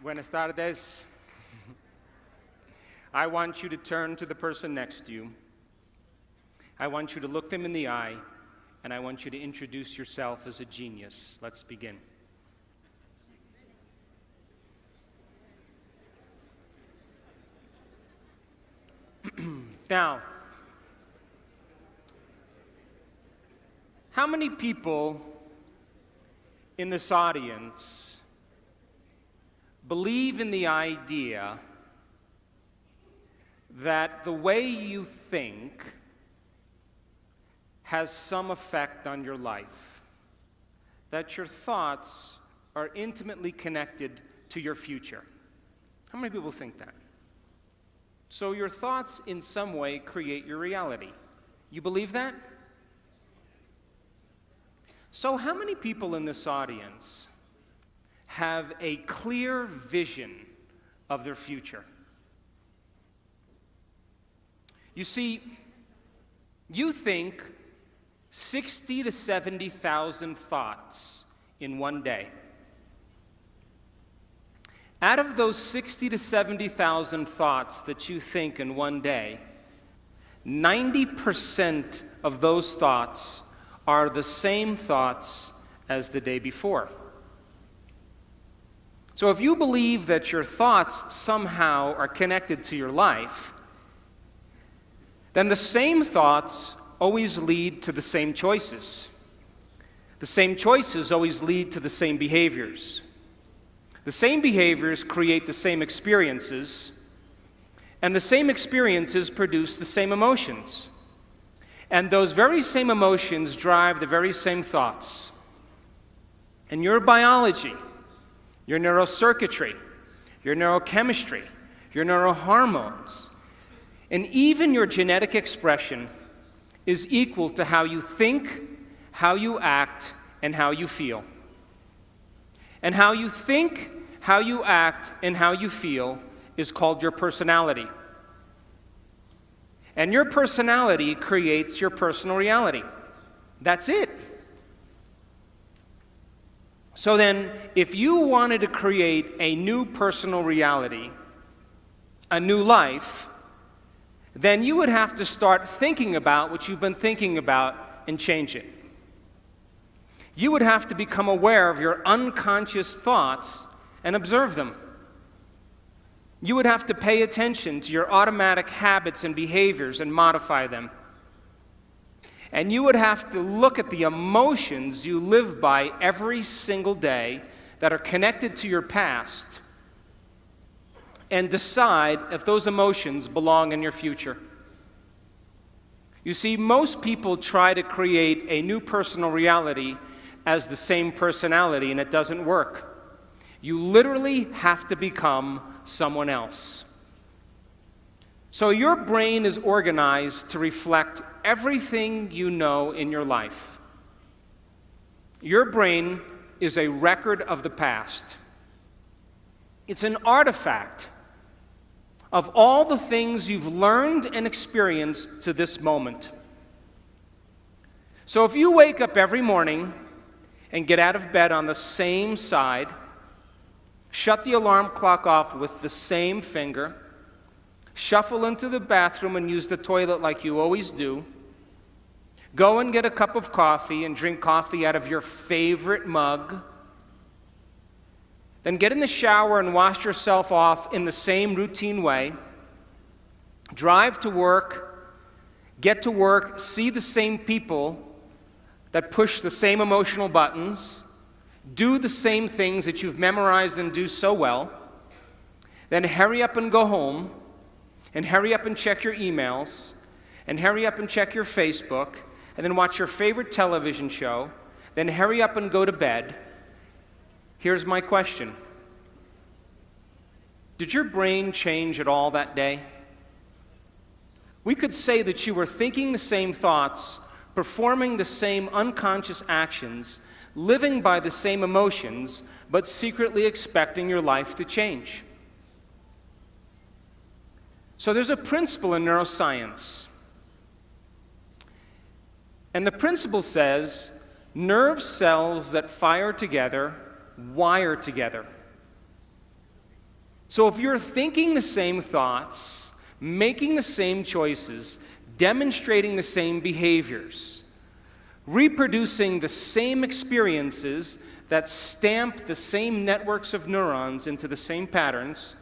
Buenas tardes. I want you to turn to the person next to you. I want you to look them in the eye, and I want you to introduce yourself as a genius. Let's begin. Now, how many people in this audience believe in the idea that the way you think has some effect on your life, that your thoughts are intimately connected to your future? How many people think that? So your thoughts in some way create your reality. You believe that? So how many people in this audience have a clear vision of their future? You see, you think 60 to 70,000 thoughts in one day. Out of those 60 to 70,000 thoughts that you think in one day, 90% of those thoughts are the same thoughts as the day before. So if you believe that your thoughts somehow are connected to your life, then the same thoughts always lead to the same choices. The same choices always lead to the same behaviors. The same behaviors create the same experiences, and the same experiences produce the same emotions. And those very same emotions drive the very same thoughts. And your biology, your neurocircuitry, your neurochemistry, your neurohormones, and even your genetic expression is equal to how you think, how you act, and how you feel. And how you think, how you act, and how you feel is called your personality. And your personality creates your personal reality. That's it. So then, if you wanted to create a new personal reality, a new life, then you would have to start thinking about what you've been thinking about and change it. You would have to become aware of your unconscious thoughts and observe them. You would have to pay attention to your automatic habits and behaviors and modify them. And you would have to look at the emotions you live by every single day that are connected to your past and decide if those emotions belong in your future. You see, most people try to create a new personal reality as the same personality, and it doesn't work. You literally have to become someone else. So your brain is organized to reflect everything you know in your life. Your brain is a record of the past. It's an artifact of all the things you've learned and experienced to this moment. So if you wake up every morning and get out of bed on the same side, shut the alarm clock off with the same finger, shuffle into the bathroom and use the toilet like you always do, go and get a cup of coffee and drink coffee out of your favorite mug, then get in the shower and wash yourself off in the same routine way, drive to work, get to work, see the same people that push the same emotional buttons, do the same things that you've memorized and do so well, then hurry up and go home, and hurry up and check your emails, and hurry up and check your Facebook, and then watch your favorite television show, then hurry up and go to bed. Here's my question. Did your brain change at all that day? We could say that you were thinking the same thoughts, performing the same unconscious actions, living by the same emotions, but secretly expecting your life to change. So there's a principle in neuroscience. And the principle says, nerve cells that fire together wire together. So if you're thinking the same thoughts, making the same choices, demonstrating the same behaviors, reproducing the same experiences that stamp the same networks of neurons into the same patterns,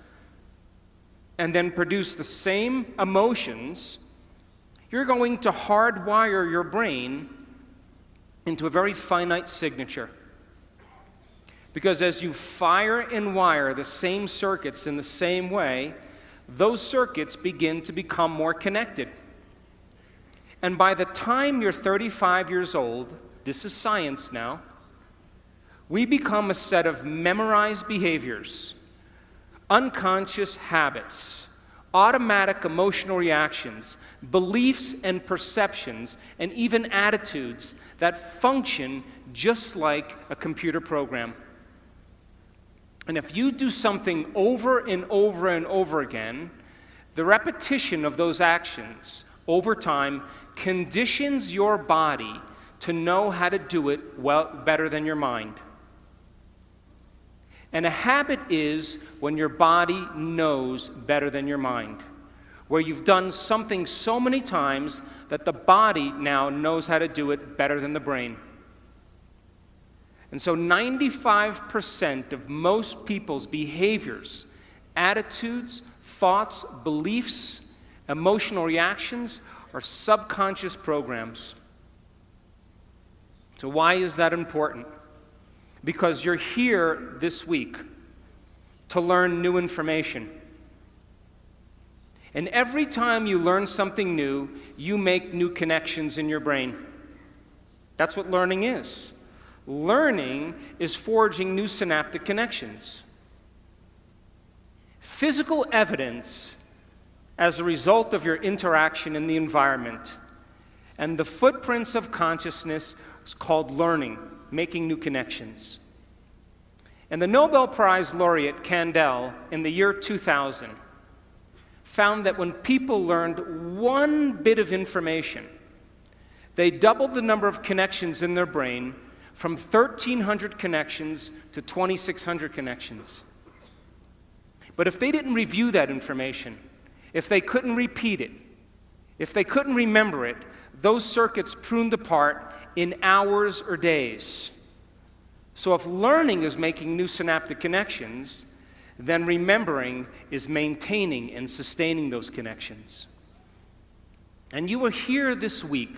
and then produce the same emotions, you're going to hardwire your brain into a very finite signature. Because as you fire and wire the same circuits in the same way, those circuits begin to become more connected. And by the time you're 35 years old, this is science now, we become a set of memorized behaviors, unconscious habits, automatic emotional reactions, beliefs and perceptions, and even attitudes that function just like a computer program. And if you do something over and over and over again, the repetition of those actions over time conditions your body to know how to do it well, better than your mind. And a habit is when your body knows better than your mind, where you've done something so many times that the body now knows how to do it better than the brain. And so 95% of most people's behaviors, attitudes, thoughts, beliefs, emotional reactions are subconscious programs. So why is that important? Because you're here this week to learn new information. And every time you learn something new, you make new connections in your brain. That's what learning is. Learning is forging new synaptic connections. Physical evidence as a result of your interaction in the environment and the footprints of consciousness is called learning, making new connections. And the Nobel Prize laureate Kandel in the year 2000 found that when people learned one bit of information, they doubled the number of connections in their brain from 1,300 connections to 2,600 connections. But if they didn't review that information, if they couldn't repeat it, if they couldn't remember it, those circuits pruned apart in hours or days. So if learning is making new synaptic connections, then remembering is maintaining and sustaining those connections. And you are here this week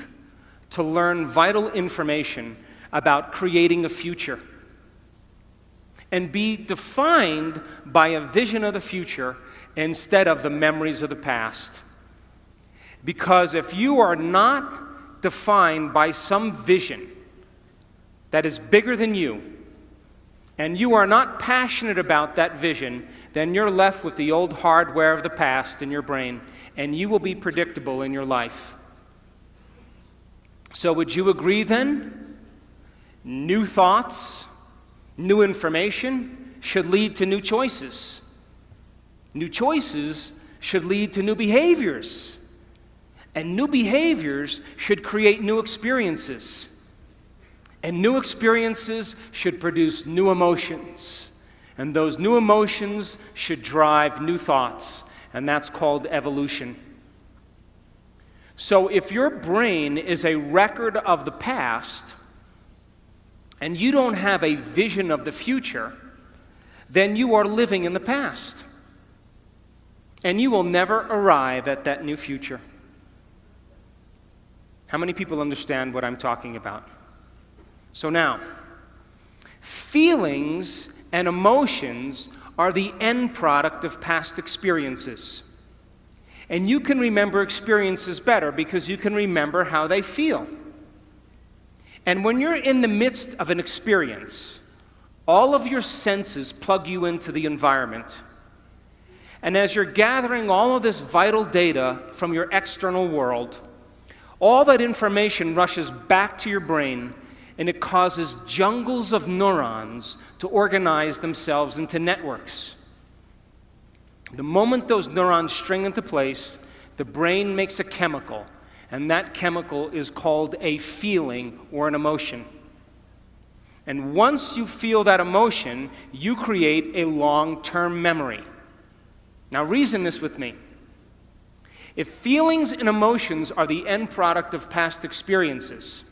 to learn vital information about creating a future and be defined by a vision of the future instead of the memories of the past. Because if you are not defined by some vision that is bigger than you, and you are not passionate about that vision, then you're left with the old hardware of the past in your brain, and you will be predictable in your life. So would you agree then? New thoughts, new information should lead to new choices. New choices should lead to new behaviors. And new behaviors should create new experiences. And new experiences should produce new emotions. And those new emotions should drive new thoughts. And that's called evolution. So if your brain is a record of the past, and you don't have a vision of the future, then you are living in the past. And you will never arrive at that new future. How many people understand what I'm talking about? So now, feelings and emotions are the end product of past experiences. And you can remember experiences better because you can remember how they feel. And when you're in the midst of an experience, all of your senses plug you into the environment. And as you're gathering all of this vital data from your external world, all that information rushes back to your brain, and it causes jungles of neurons to organize themselves into networks. The moment those neurons string into place, the brain makes a chemical, and that chemical is called a feeling or an emotion. And once you feel that emotion, you create a long-term memory. Now reason this with me. If feelings and emotions are the end product of past experiences,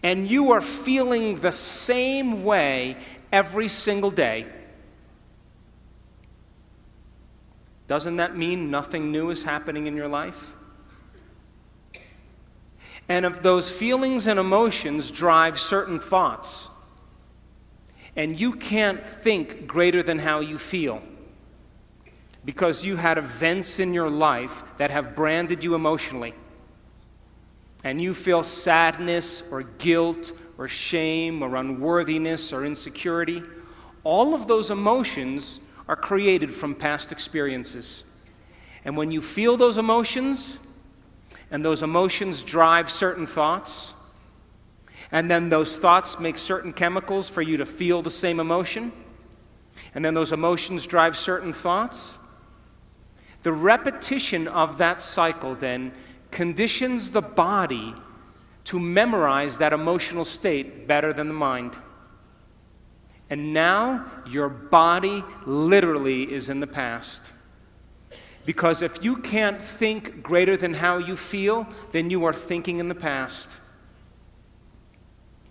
and you are feeling the same way every single day, doesn't that mean nothing new is happening in your life? And if those feelings and emotions drive certain thoughts, and you can't think greater than how you feel, because you had events in your life that have branded you emotionally, and you feel sadness or guilt or shame or unworthiness or insecurity, all of those emotions are created from past experiences. And when you feel those emotions, and those emotions drive certain thoughts, and then those thoughts make certain chemicals for you to feel the same emotion, and then those emotions drive certain thoughts, the repetition of that cycle then conditions the body to memorize that emotional state better than the mind. And now your body literally is in the past. Because if you can't think greater than how you feel, then you are thinking in the past.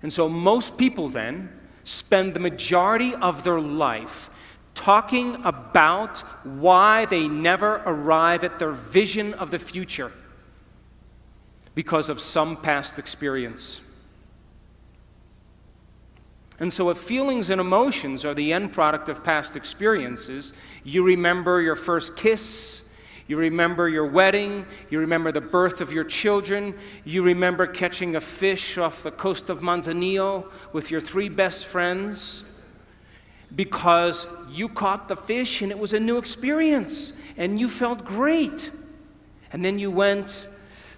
And so most people then spend the majority of their life talking about why they never arrive at their vision of the future because of some past experience. And so if feelings and emotions are the end product of past experiences, you remember your first kiss, you remember your wedding, you remember the birth of your children, you remember catching a fish off the coast of Manzanillo with your 3 best friends, because you caught the fish and it was a new experience and you felt great. And then you went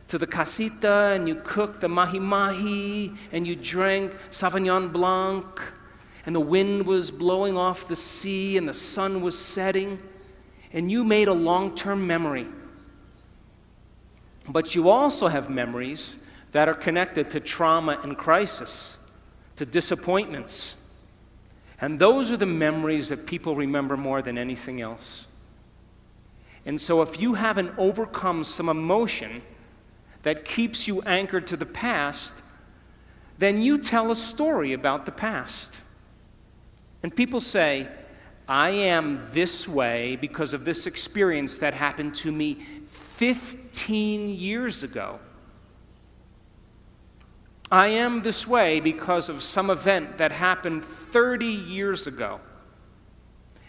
to the casita and you cooked the mahi-mahi and you drank Sauvignon Blanc and the wind was blowing off the sea and the sun was setting and you made a long-term memory. But you also have memories that are connected to trauma and crisis, to disappointments. And those are the memories that people remember more than anything else. And so if you haven't overcome some emotion that keeps you anchored to the past, then you tell a story about the past. And people say, I am this way because of this experience that happened to me 15 years ago. I am this way because of some event that happened 30 years ago.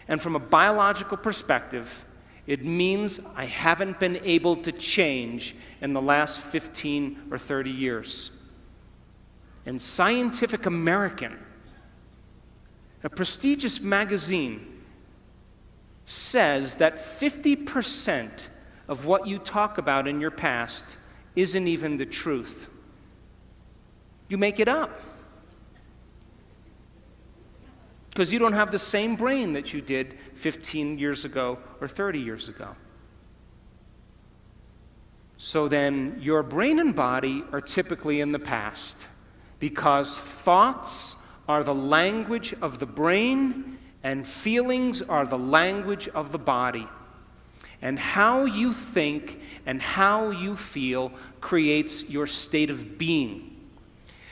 And from a biological perspective, it means I haven't been able to change in the last 15 or 30 years. And Scientific American, a prestigious magazine, says that 50% of what you talk about in your past isn't even the truth. You make it up. Because you don't have the same brain that you did 15 years ago or 30 years ago. So then your brain and body are typically in the past because thoughts are the language of the brain and feelings are the language of the body. And how you think and how you feel creates your state of being.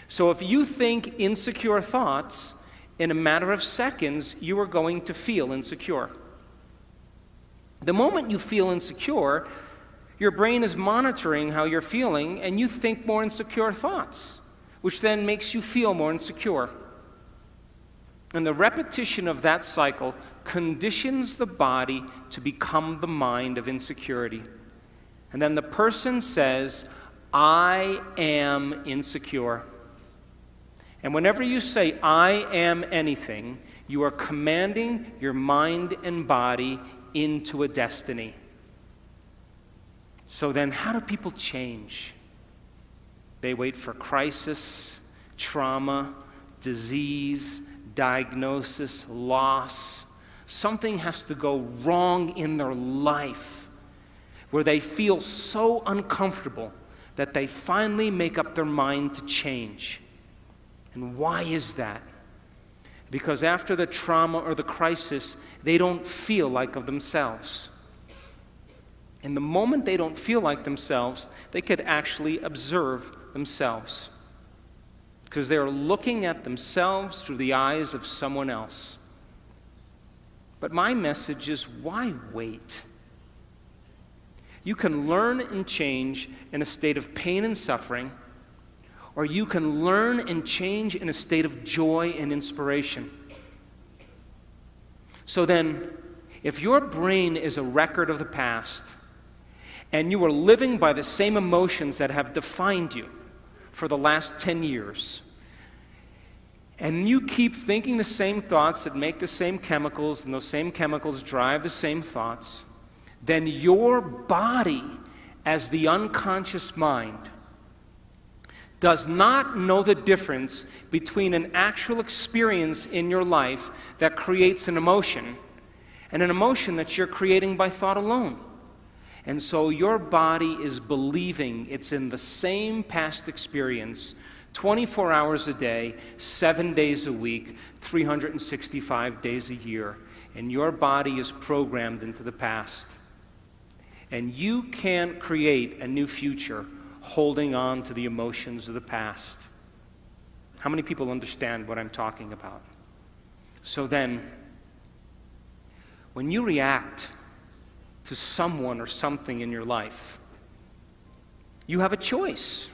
So if you think insecure thoughts, in a matter of seconds, you are going to feel insecure. The moment you feel insecure, your brain is monitoring how you're feeling, and you think more insecure thoughts, which then makes you feel more insecure. And the repetition of that cycle conditions the body to become the mind of insecurity. And then the person says, I am insecure. And whenever you say, I am anything, you are commanding your mind and body into a destiny. So then, how do people change? They wait for crisis, trauma, disease, diagnosis, loss. Something has to go wrong in their life where they feel so uncomfortable that they finally make up their mind to change. And why is that? Because after the trauma or the crisis, they don't feel like of themselves. And the moment they don't feel like themselves, they could actually observe themselves. Because they're looking at themselves through the eyes of someone else. But my message is, why wait? You can learn and change in a state of pain and suffering, or you can learn and change in a state of joy and inspiration. So then, if your brain is a record of the past, and you are living by the same emotions that have defined you for the last 10 years, and you keep thinking the same thoughts that make the same chemicals, and those same chemicals drive the same thoughts, then your body, as the unconscious mind, does not know the difference between an actual experience in your life that creates an emotion and an emotion that you're creating by thought alone. And so your body is believing it's in the same past experience 24 hours a day, 7 days a week, 365 days a year. And your body is programmed into the past. And you can't create a new future holding on to the emotions of the past. How many people understand what I'm talking about? So then, when you react to someone or something in your life, you have a choice.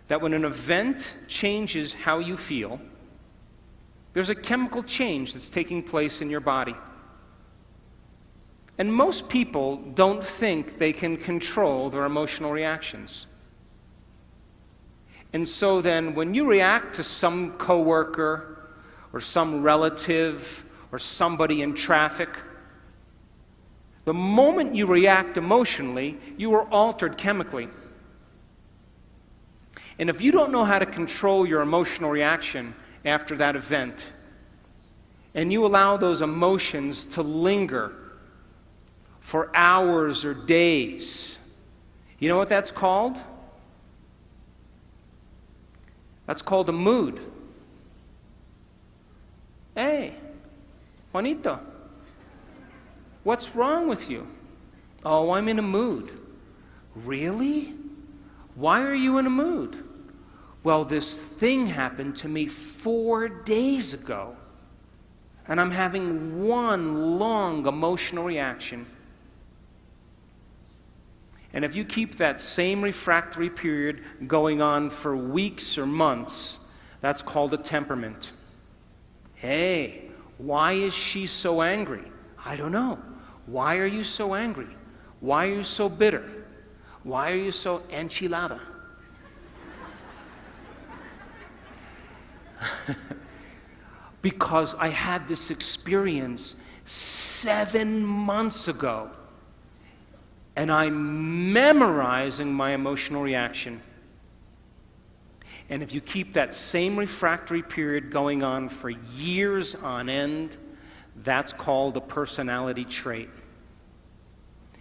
That when an event changes how you feel, there's a chemical change that's taking place in your body. And most people don't think they can control their emotional reactions. And so then when you react to some coworker or some relative or somebody in traffic, the moment you react emotionally, you are altered chemically. And if you don't know how to control your emotional reaction after that event, and you allow those emotions to linger for hours or days, you know what that's called? That's called a mood. Hey, Juanito, what's wrong with you? Oh, I'm in a mood. Really? Why are you in a mood? Well, this thing happened to me 4 days ago, and I'm having one long emotional reaction. And if you keep that same refractory period going on for weeks or months, that's called a temperament. Hey, why is she so angry? I don't know. Why are you so angry? Why are you so bitter? Why are you so enchilada? Because I had this experience 7 months ago. And I'm memorizing my emotional reaction. And if you keep that same refractory period going on for years on end, that's called a personality trait.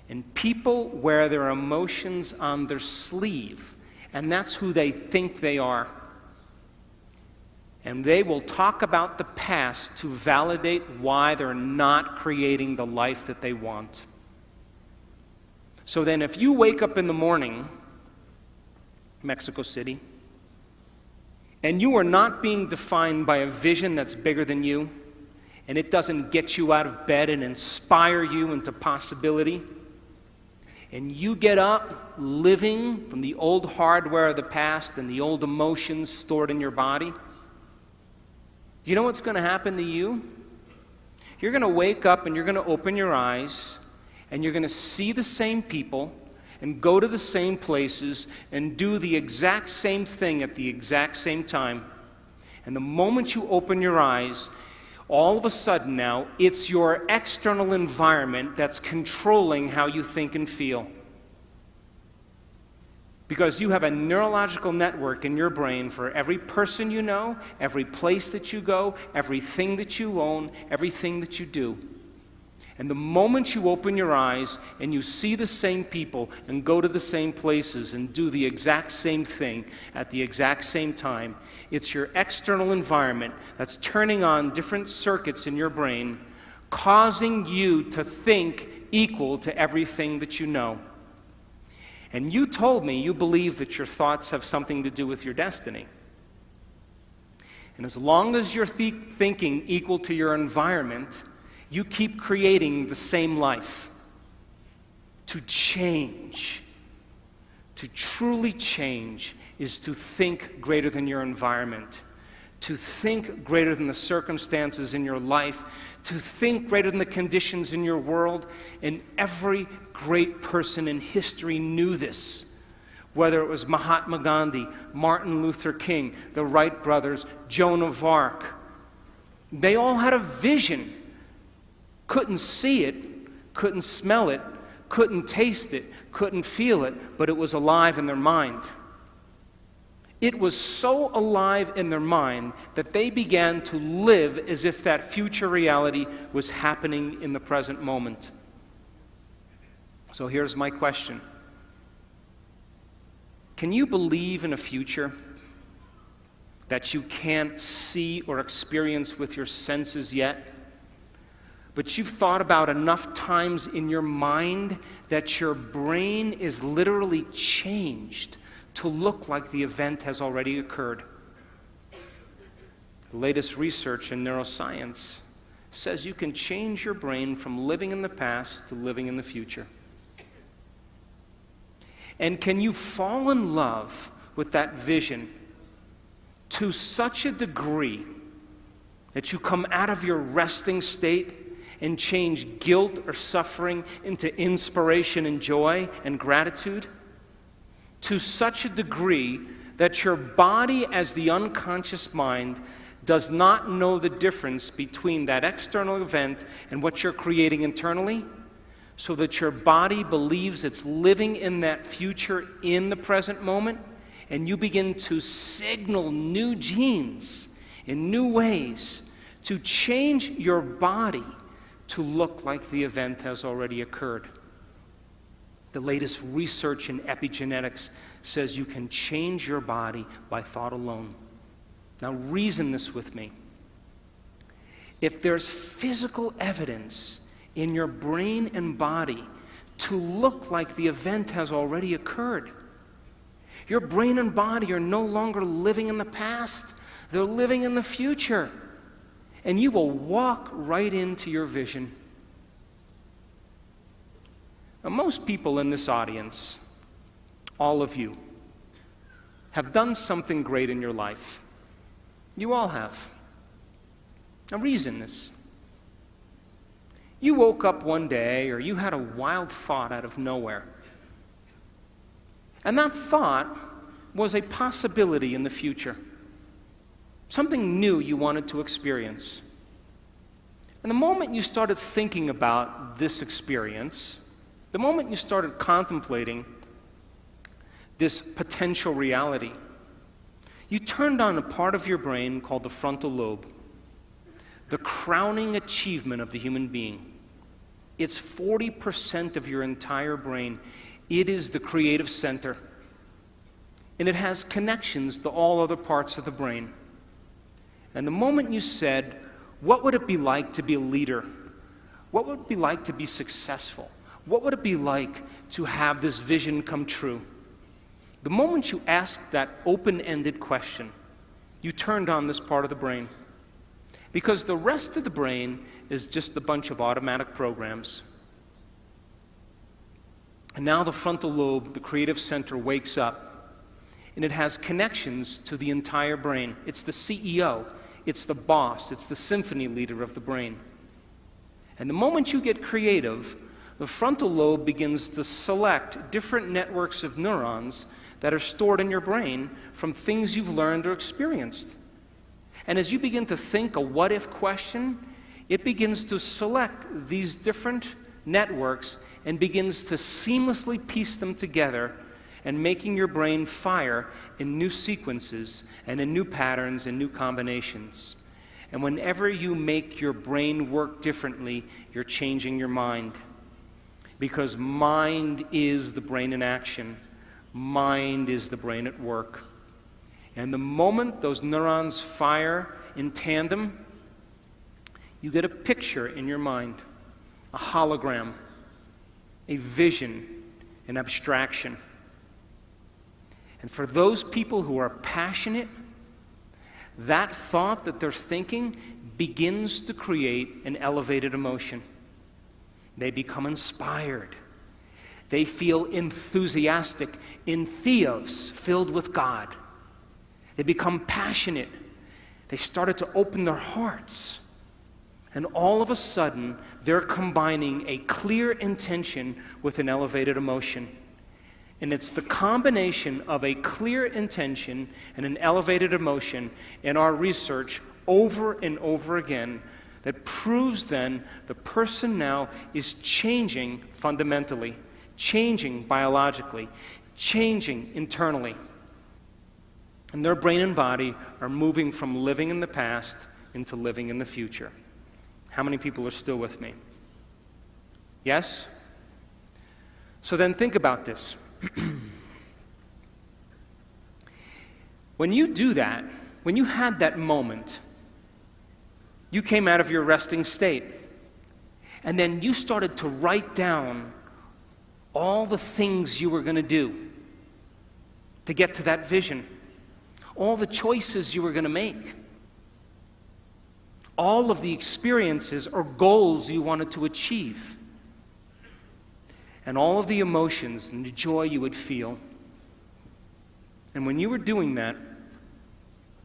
And people wear their emotions on their sleeve, and that's who they think they are. And they will talk about the past to validate why they're not creating the life that they want. So then if you wake up in the morning, Mexico City, and you are not being defined by a vision that's bigger than you, and it doesn't get you out of bed and inspire you into possibility, and you get up living from the old hardware of the past and the old emotions stored in your body, do you know what's going to happen to you? You're going to wake up and you're going to open your eyes and you're going to see the same people and go to the same places and do the exact same thing at the exact same time. And the moment you open your eyes, all of a sudden now, it's your external environment that's controlling how you think and feel. Because you have a neurological network in your brain for every person you know, every place that you go, everything that you own, everything that you do. And the moment you open your eyes and you see the same people and go to the same places and do the exact same thing at the exact same time, it's your external environment that's turning on different circuits in your brain, causing you to think equal to everything that you know. And you told me you believe that your thoughts have something to do with your destiny. And as long as you're thinking equal to your environment, you keep creating the same life. To change, to truly change, is to think greater than your environment, to think greater than the circumstances in your life, to think greater than the conditions in your world. And every great person in history knew this. Whether it was Mahatma Gandhi, Martin Luther King, the Wright brothers, Joan of Arc, they all had a vision. Couldn't see it, couldn't smell it, couldn't taste it, couldn't feel it, but it was alive in their mind. It was so alive in their mind that they began to live as if that future reality was happening in the present moment. So here's my question. Can you believe in a future that you can't see or experience with your senses yet? But you've thought about enough times in your mind that your brain is literally changed to look like the event has already occurred. The latest research in neuroscience says you can change your brain from living in the past to living in the future. And can you fall in love with that vision to such a degree that you come out of your resting state and change guilt or suffering into inspiration and joy and gratitude? To such a degree that your body, as the unconscious mind, does not know the difference between that external event and what you're creating internally, so that your body believes it's living in that future in the present moment, and you begin to signal new genes in new ways to change your body to look like the event has already occurred. The latest research in epigenetics says you can change your body by thought alone. Now reason this with me. If there's physical evidence in your brain and body to look like the event has already occurred, your brain and body are no longer living in the past, they're living in the future. And you will walk right into your vision. Now, most people in this audience, all of you, have done something great in your life. You all have. Now reason this. You woke up one day, or you had a wild thought out of nowhere. And that thought was a possibility in the future. Something new you wanted to experience. And the moment you started thinking about this experience, the moment you started contemplating this potential reality, you turned on a part of your brain called the frontal lobe, the crowning achievement of the human being. It's 40% of your entire brain. It is the creative center. And it has connections to all other parts of the brain. And the moment you said, what would it be like to be a leader? What would it be like to be successful? What would it be like to have this vision come true? The moment you asked that open-ended question, you turned on this part of the brain. Because the rest of the brain is just a bunch of automatic programs. And now the frontal lobe, the creative center, wakes up. And it has connections to the entire brain. It's the CEO. It's the boss. It's the symphony leader of the brain. And the moment you get creative, the frontal lobe begins to select different networks of neurons that are stored in your brain from things you've learned or experienced. And as you begin to think a what-if question, it begins to select these different networks and begins to seamlessly piece them together, and making your brain fire in new sequences and in new patterns and new combinations. And whenever you make your brain work differently, you're changing your mind. Because mind is the brain in action. Mind is the brain at work. And the moment those neurons fire in tandem, you get a picture in your mind, a hologram, a vision, an abstraction. And for those people who are passionate, that thought that they're thinking begins to create an elevated emotion. They become inspired. They feel enthusiastic, in theos, filled with God. They become passionate. They started to open their hearts. And all of a sudden, they're combining a clear intention with an elevated emotion. And it's the combination of a clear intention and an elevated emotion in our research over and over again that proves then the person now is changing fundamentally, changing biologically, changing internally. And their brain and body are moving from living in the past into living in the future. How many people are still with me? Yes? So then think about this. When you do that, when you had that moment, you came out of your resting state, and then you started to write down all the things you were going to do to get to that vision, all the choices you were going to make, all of the experiences or goals you wanted to achieve, and all of the emotions and the joy you would feel. And when you were doing that,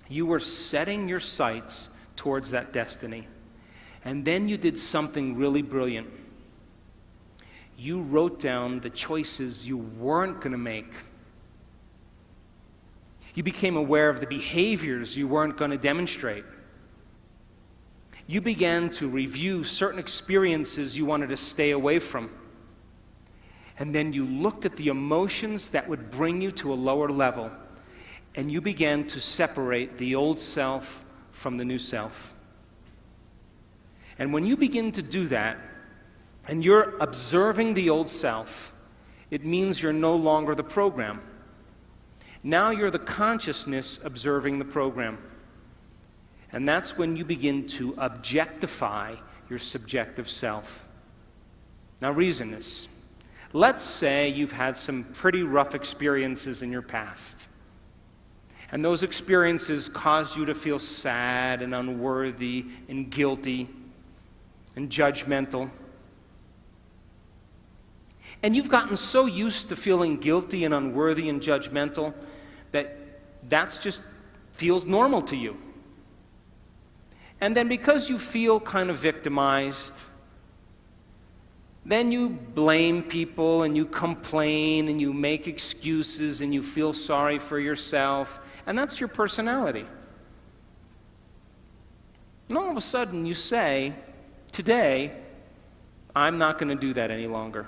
you were setting your sights towards that destiny. And then you did something really brilliant. You wrote down the choices you weren't going to make. You became aware of the behaviors you weren't going to demonstrate. You began to review certain experiences you wanted to stay away from. And then you looked at the emotions that would bring you to a lower level. And you began to separate the old self from the new self. And when you begin to do that, and you're observing the old self, it means you're no longer the program. Now you're the consciousness observing the program. And that's when you begin to objectify your subjective self. Now reason this. Let's say you've had some pretty rough experiences in your past. And those experiences caused you to feel sad and unworthy and guilty and judgmental. And you've gotten so used to feeling guilty and unworthy and judgmental that that's just feels normal to you. And then because you feel kind of victimized, then you blame people and you complain and you make excuses and you feel sorry for yourself, and that's your personality. And all of a sudden you say, today, I'm not going to do that any longer,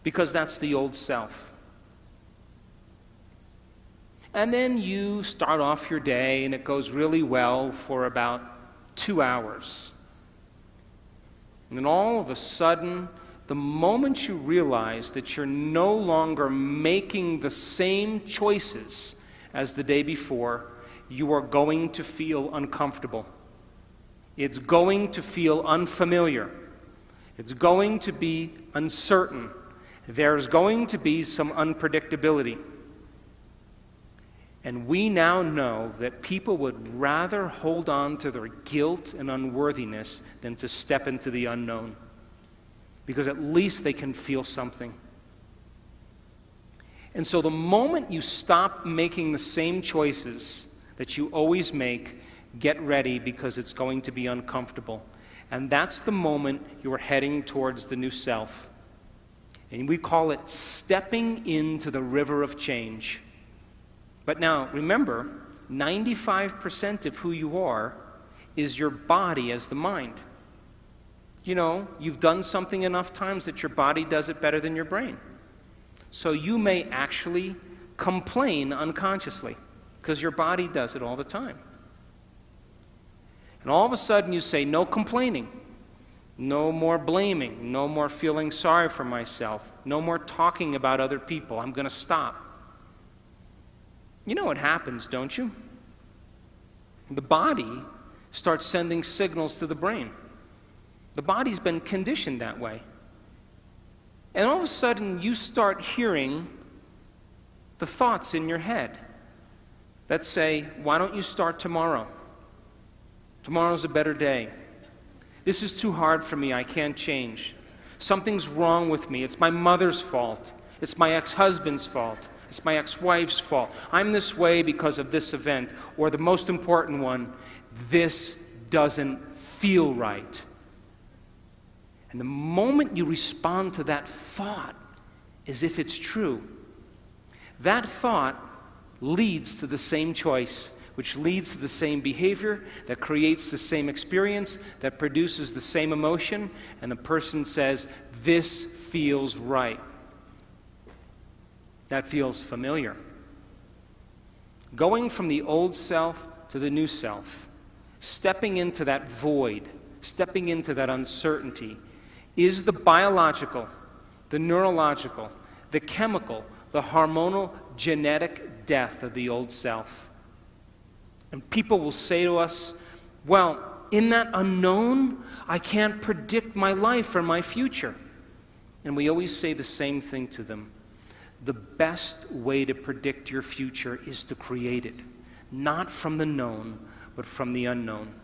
because that's the old self. And then you start off your day and it goes really well for about 2 hours. And then all of a sudden, the moment you realize that you're no longer making the same choices as the day before, you are going to feel uncomfortable. It's going to feel unfamiliar. It's going to be uncertain. There's going to be some unpredictability. And we now know that people would rather hold on to their guilt and unworthiness than to step into the unknown, because at least they can feel something. And so the moment you stop making the same choices that you always make, get ready, because it's going to be uncomfortable. And that's the moment you're heading towards the new self. And we call it stepping into the river of change. But now, remember, 95% of who you are is your body as the mind. You know, you've done something enough times that your body does it better than your brain. So you may actually complain unconsciously because your body does it all the time. And And all of a sudden you say, no complaining, no more blaming, no more feeling sorry for myself, no more talking about other people. I'm going to stop. You know what happens, don't you? The body starts sending signals to the brain. The body's been conditioned that way. And all of a sudden, you start hearing the thoughts in your head that say, why don't you start tomorrow? Tomorrow's a better day. This is too hard for me. I can't change. Something's wrong with me. It's my mother's fault. It's my ex-husband's fault. It's my ex-wife's fault. I'm this way because of this event. Or the most important one, this doesn't feel right. And the moment you respond to that thought as if it's true, that thought leads to the same choice, which leads to the same behavior, that creates the same experience, that produces the same emotion, and the person says, this feels right. That feels familiar. Going from the old self to the new self, stepping into that void, stepping into that uncertainty, is the biological, the neurological, the chemical, the hormonal, genetic death of the old self. And people will say to us, well, in that unknown, I can't predict my life or my future. And we always say the same thing to them. The best way to predict your future is to create it, not from the known, but from the unknown.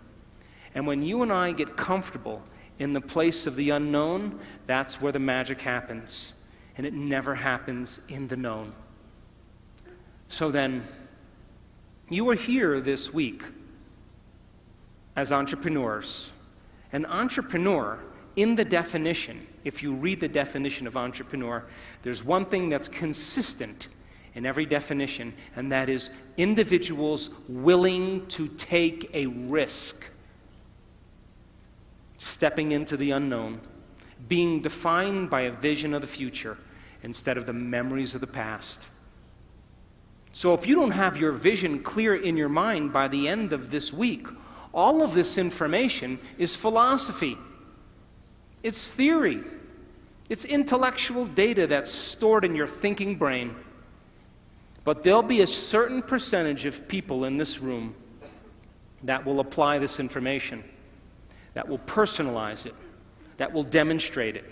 And when you and I get comfortable in the place of the unknown, that's where the magic happens. And it never happens in the known. So then, you are here this week as entrepreneurs. An entrepreneur, in the definition, if you read the definition of entrepreneur, there's one thing that's consistent in every definition, and that is individuals willing to take a risk, stepping into the unknown, being defined by a vision of the future instead of the memories of the past. So if you don't have your vision clear in your mind by the end of this week, all of this information is philosophy. It's theory. It's intellectual data that's stored in your thinking brain. But there'll be a certain percentage of people in this room that will apply this information, that will personalize it, that will demonstrate it.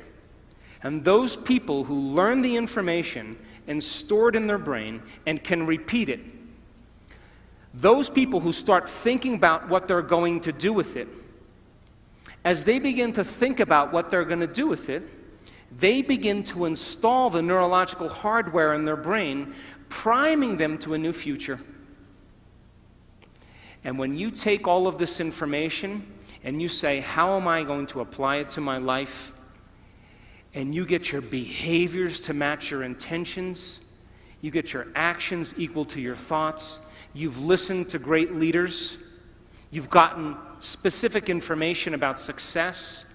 And those people who learn the information and store it in their brain and can repeat it, those people who start thinking about what they're going to do with it, as they begin to think about what they're going to do with it, they begin to install the neurological hardware in their brain, priming them to a new future. And when you take all of this information and you say, how am I going to apply it to my life? And you get your behaviors to match your intentions, you get your actions equal to your thoughts, you've listened to great leaders, you've gotten specific information about success,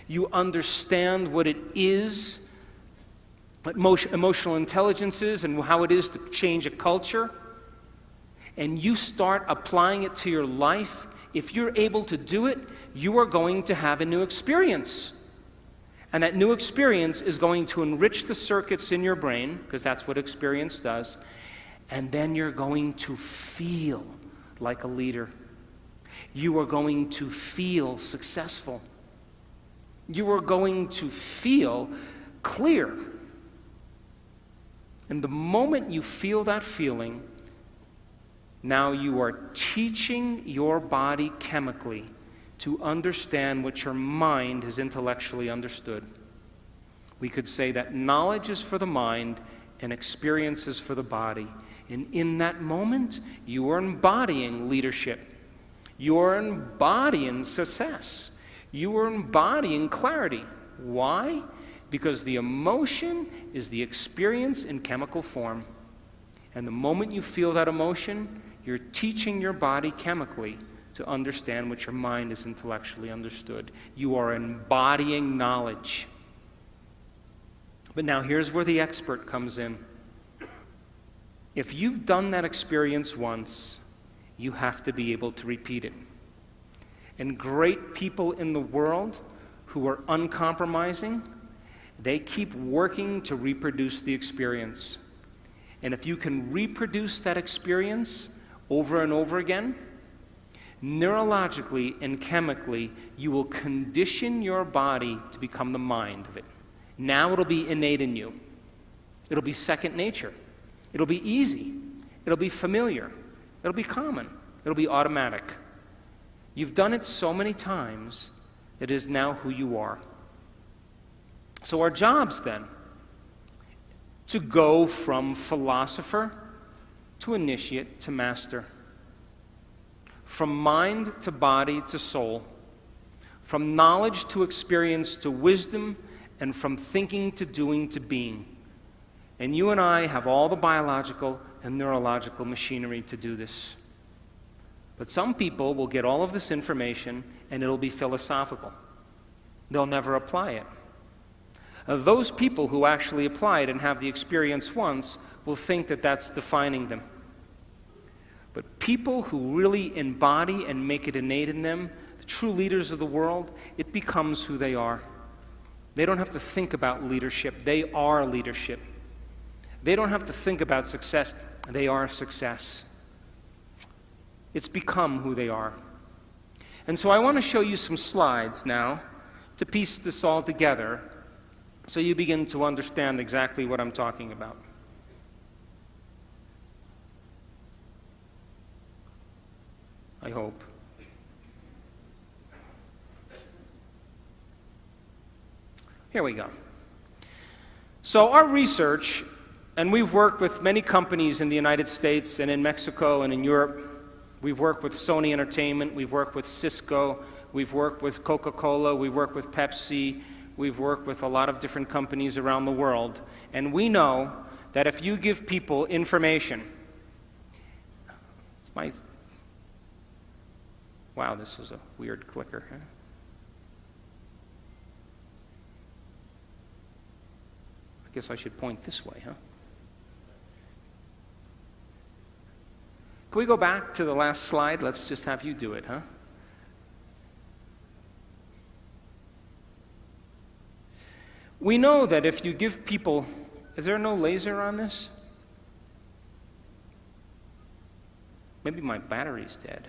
you understand what it is, what emotional intelligence is, and how it is to change a culture, and you start applying it to your life, if you're able to do it, you are going to have a new experience. And that new experience is going to enrich the circuits in your brain, because that's what experience does, and then you're going to feel like a leader. You are going to feel successful. You are going to feel clear. And the moment you feel that feeling, now you are teaching your body chemically to understand what your mind has intellectually understood. We could say that knowledge is for the mind and experience is for the body. And in that moment, you are embodying leadership. You are embodying success. You are embodying clarity. Why? Because the emotion is the experience in chemical form. And the moment you feel that emotion, you're teaching your body chemically to understand what your mind has intellectually understood. You are embodying knowledge. But now here's where the expert comes in. If you've done that experience once, you have to be able to repeat it. And great people in the world who are uncompromising, they keep working to reproduce the experience. And if you can reproduce that experience over and over again, neurologically and chemically, you will condition your body to become the mind of it. Now it'll be innate in you. It'll be second nature. It'll be easy. It'll be familiar. It'll be common. It'll be automatic. You've done it so many times, it is now who you are. So our job's then to go from philosopher to initiate to master. From mind to body to soul, from knowledge to experience to wisdom, and from thinking to doing to being. And you and I have all the biological and neurological machinery to do this. But some people will get all of this information and it'll be philosophical. They'll never apply it. Those people who actually apply it and have the experience once will think that that's defining them. But people who really embody and make it innate in them, the true leaders of the world, it becomes who they are. They don't have to think about leadership. They are leadership. They don't have to think about success. They are success. It's become who they are. And so I want to show you some slides now to piece this all together so you begin to understand exactly what I'm talking about. I hope. Here we go. So our research, and we've worked with many companies in the United States and in Mexico and in Europe. We've worked with Sony Entertainment, we've worked with Cisco, we've worked with Coca-Cola, we've worked with Pepsi, we've worked with a lot of different companies around the world. And we know that if you give people information, wow, this is a weird clicker. Huh? I guess I should point this way, huh? Can we go back to the last slide? Let's just have you do it, huh? We know that if you give people, is there no laser on this? Maybe my battery's dead.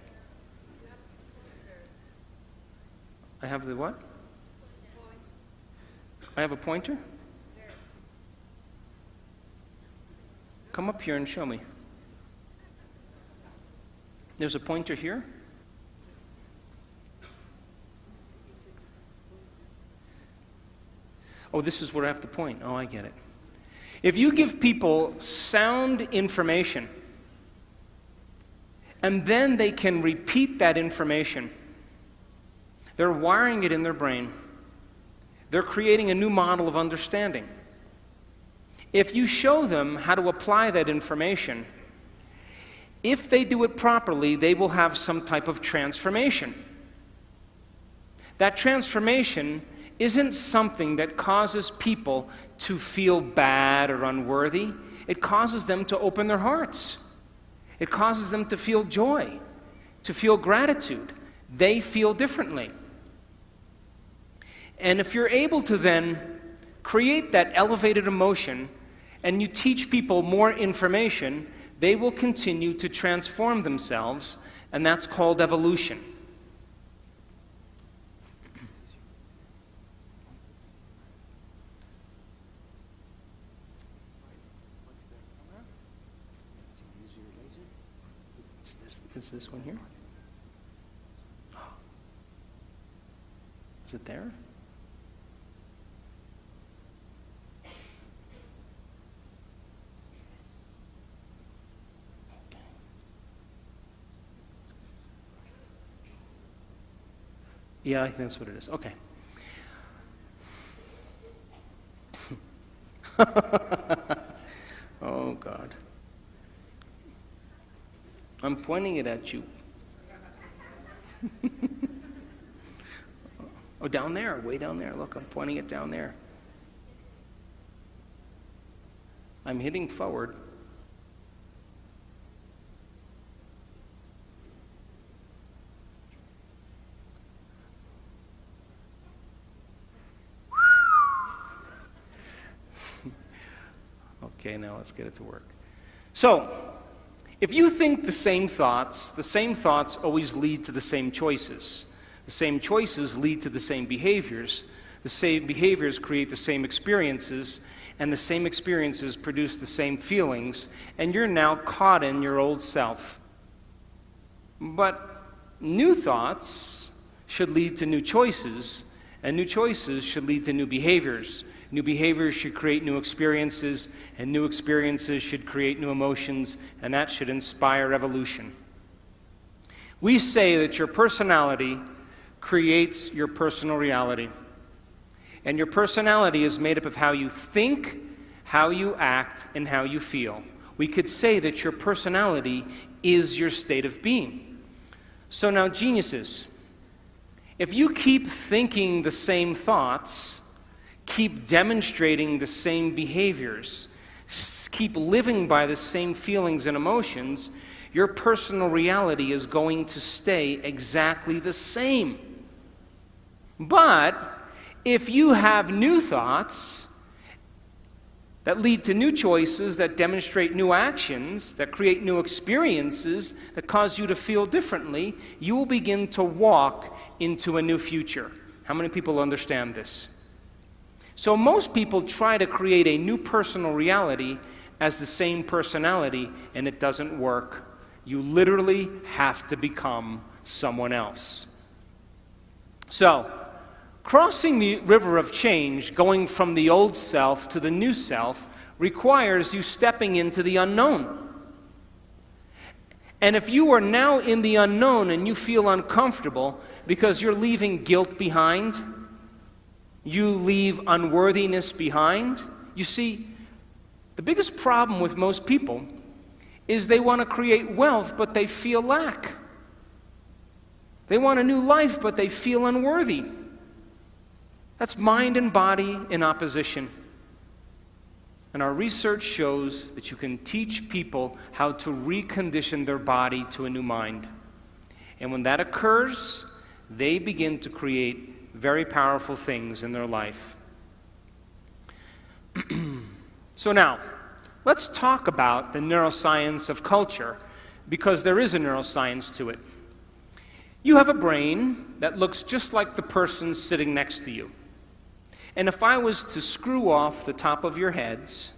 I have the what? I have a pointer? Come up here and show me. There's a pointer here. Oh, this is where I have to point. Oh, I get it. If you give people sound information, and then they can repeat that information, they're wiring it in their brain. They're creating a new model of understanding. If you show them how to apply that information, if they do it properly, they will have some type of transformation. That transformation isn't something that causes people to feel bad or unworthy. It causes them to open their hearts. It causes them to feel joy, to feel gratitude. They feel differently. And if you're able to then create that elevated emotion and you teach people more information, they will continue to transform themselves, and that's called evolution. It's this one here? Is it there? Yeah, I think that's what it is. Okay. Oh, God. I'm pointing it at you. Oh, down there, way down there. Look, I'm pointing it down there. I'm hitting forward. Okay, now let's get it to work. So, if you think the same thoughts always lead to the same choices. The same choices lead to the same behaviors. The same behaviors create the same experiences, and the same experiences produce the same feelings, and you're now caught in your old self. But new thoughts should lead to new choices, and new choices should lead to new behaviors. New behaviors should create new experiences, and new experiences should create new emotions, and that should inspire evolution. We say that your personality creates your personal reality. And your personality is made up of how you think, how you act, and how you feel. We could say that your personality is your state of being. So now, geniuses, if you keep thinking the same thoughts, keep demonstrating the same behaviors, keep living by the same feelings and emotions, your personal reality is going to stay exactly the same. But if you have new thoughts that lead to new choices, that demonstrate new actions, that create new experiences, that cause you to feel differently, you will begin to walk into a new future. How many people understand this? So most people try to create a new personal reality as the same personality, and it doesn't work. You literally have to become someone else. So, crossing the river of change, going from the old self to the new self, requires you stepping into the unknown. And if you are now in the unknown and you feel uncomfortable because you're leaving guilt behind, you leave unworthiness behind, you see, the biggest problem with most people is they want to create wealth, but they feel lack. They want a new life, but they feel unworthy. That's mind and body in opposition. And our research shows that you can teach people how to recondition their body to a new mind. And when that occurs, they begin to create very powerful things in their life. So now, let's talk about the neuroscience of culture, because there is a neuroscience to it. You have a brain that looks just like the person sitting next to you. And if I was to screw off the top of your heads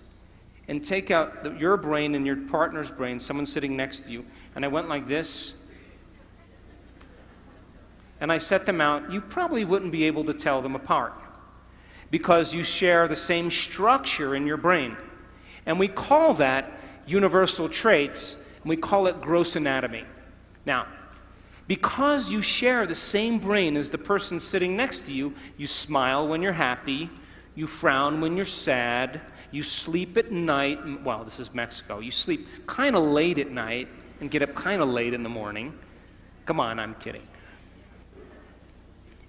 and take out your brain and your partner's brain, someone sitting next to you, and I went like this, and I set them out, you probably wouldn't be able to tell them apart, because you share the same structure in your brain. And we call that universal traits, and we call it gross anatomy. Now, because you share the same brain as the person sitting next to you, you smile when you're happy, you frown when you're sad, you sleep at night, well, this is Mexico, you sleep kind of late at night and get up kind of late in the morning. Come on, I'm kidding.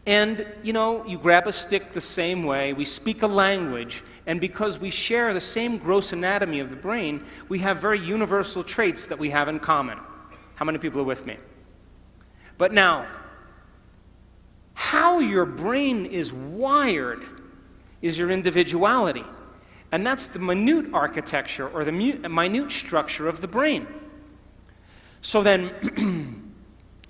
And, you grab a stick the same way, we speak a language, and because we share the same gross anatomy of the brain, we have very universal traits that we have in common. How many people are with me? But now, how your brain is wired is your individuality. And that's the minute architecture or the minute structure of the brain. So then,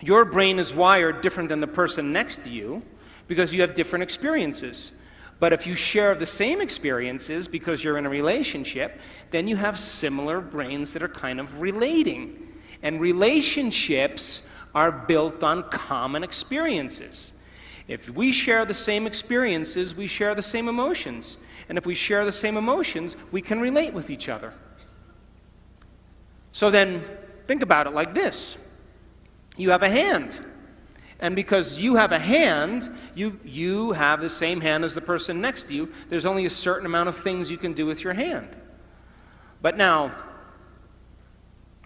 your brain is wired different than the person next to you because you have different experiences. But if you share the same experiences because you're in a relationship, then you have similar brains that are kind of relating. And relationships are built on common experiences. If we share the same experiences, we share the same emotions. And if we share the same emotions, we can relate with each other. So then, think about it like this. You have a hand. And because you have a hand, you have the same hand as the person next to you. There's only a certain amount of things you can do with your hand. But now,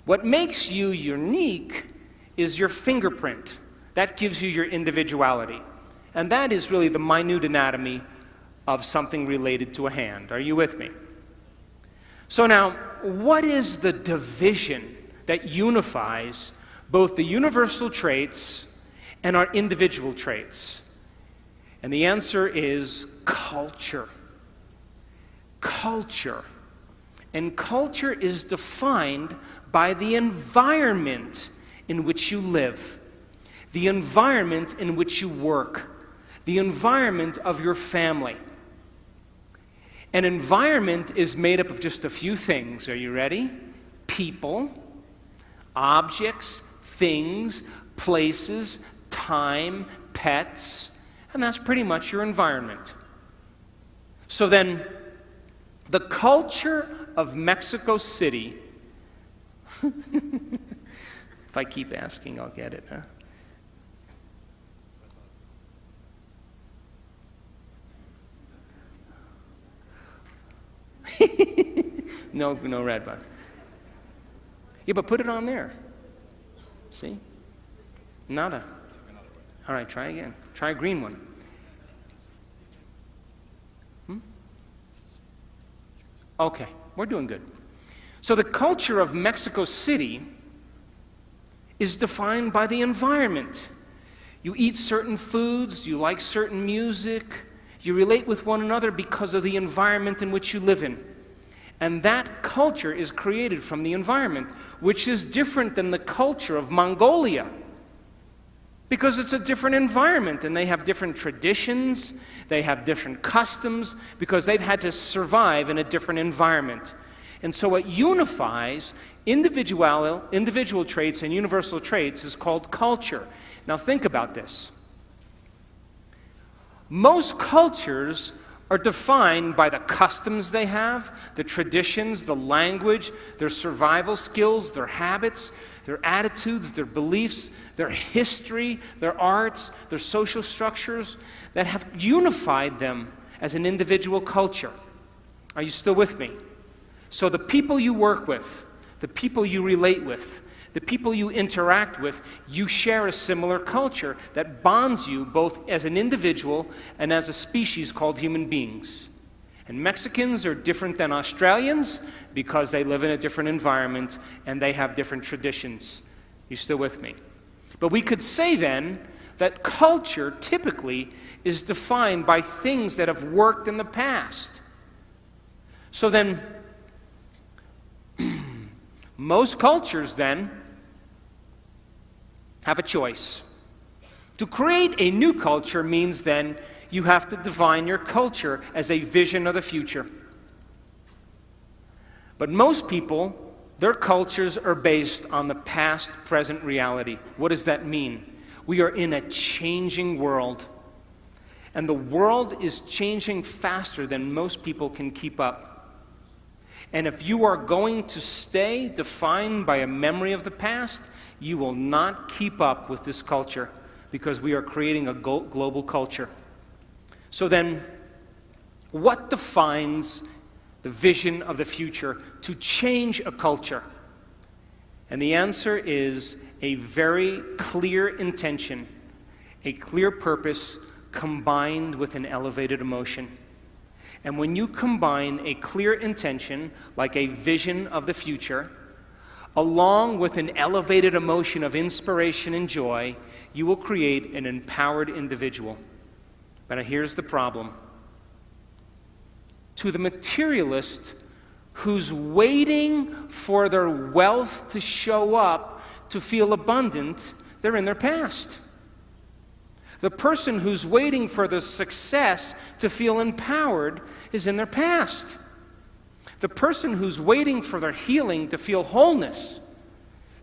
what makes you unique is your fingerprint. That gives you your individuality. And that is really the minute anatomy of something related to a hand. Are you with me? So now, what is the division that unifies both the universal traits and our individual traits? And the answer is culture. Culture. And culture is defined by the environment in which you live, the environment in which you work, the environment of your family. An environment is made up of just a few things. Are you ready? People, objects, things, places, time, pets, and that's pretty much your environment. So then, the culture of Mexico City, if I keep asking, I'll get it, huh? No red button. Yeah, but put it on there. See? Nada. All right, try again. Try a green one. Okay, we're doing good. So the culture of Mexico City is defined by the environment. You eat certain foods, you like certain music, you relate with one another because of the environment in which you live in. And that culture is created from the environment, which is different than the culture of Mongolia. Because it's a different environment, and they have different traditions, they have different customs, because they've had to survive in a different environment. And so what unifies individual traits and universal traits is called culture. Now think about this. Most cultures are defined by the customs they have, the traditions, the language, their survival skills, their habits, their attitudes, their beliefs, their history, their arts, their social structures that have unified them as an individual culture. Are you still with me? So the people you work with, the people you relate with, the people you interact with, you share a similar culture that bonds you both as an individual and as a species called human beings. And Mexicans are different than Australians because they live in a different environment and they have different traditions. You still with me? But we could say then that culture typically is defined by things that have worked in the past. So then, most cultures then have a choice. To create a new culture means then you have to define your culture as a vision of the future. But most people, their cultures are based on the past-present reality. What does that mean? We are in a changing world. And the world is changing faster than most people can keep up. And if you are going to stay defined by a memory of the past, you will not keep up with this culture because we are creating a global culture. So then, what defines the vision of the future to change a culture? And the answer is a very clear intention, a clear purpose combined with an elevated emotion. And when you combine a clear intention, like a vision of the future, along with an elevated emotion of inspiration and joy, you will create an empowered individual. But here's the problem. To the materialist who's waiting for their wealth to show up to feel abundant, they're in their past. The person who's waiting for the success to feel empowered is in their past. The person who's waiting for their healing to feel wholeness,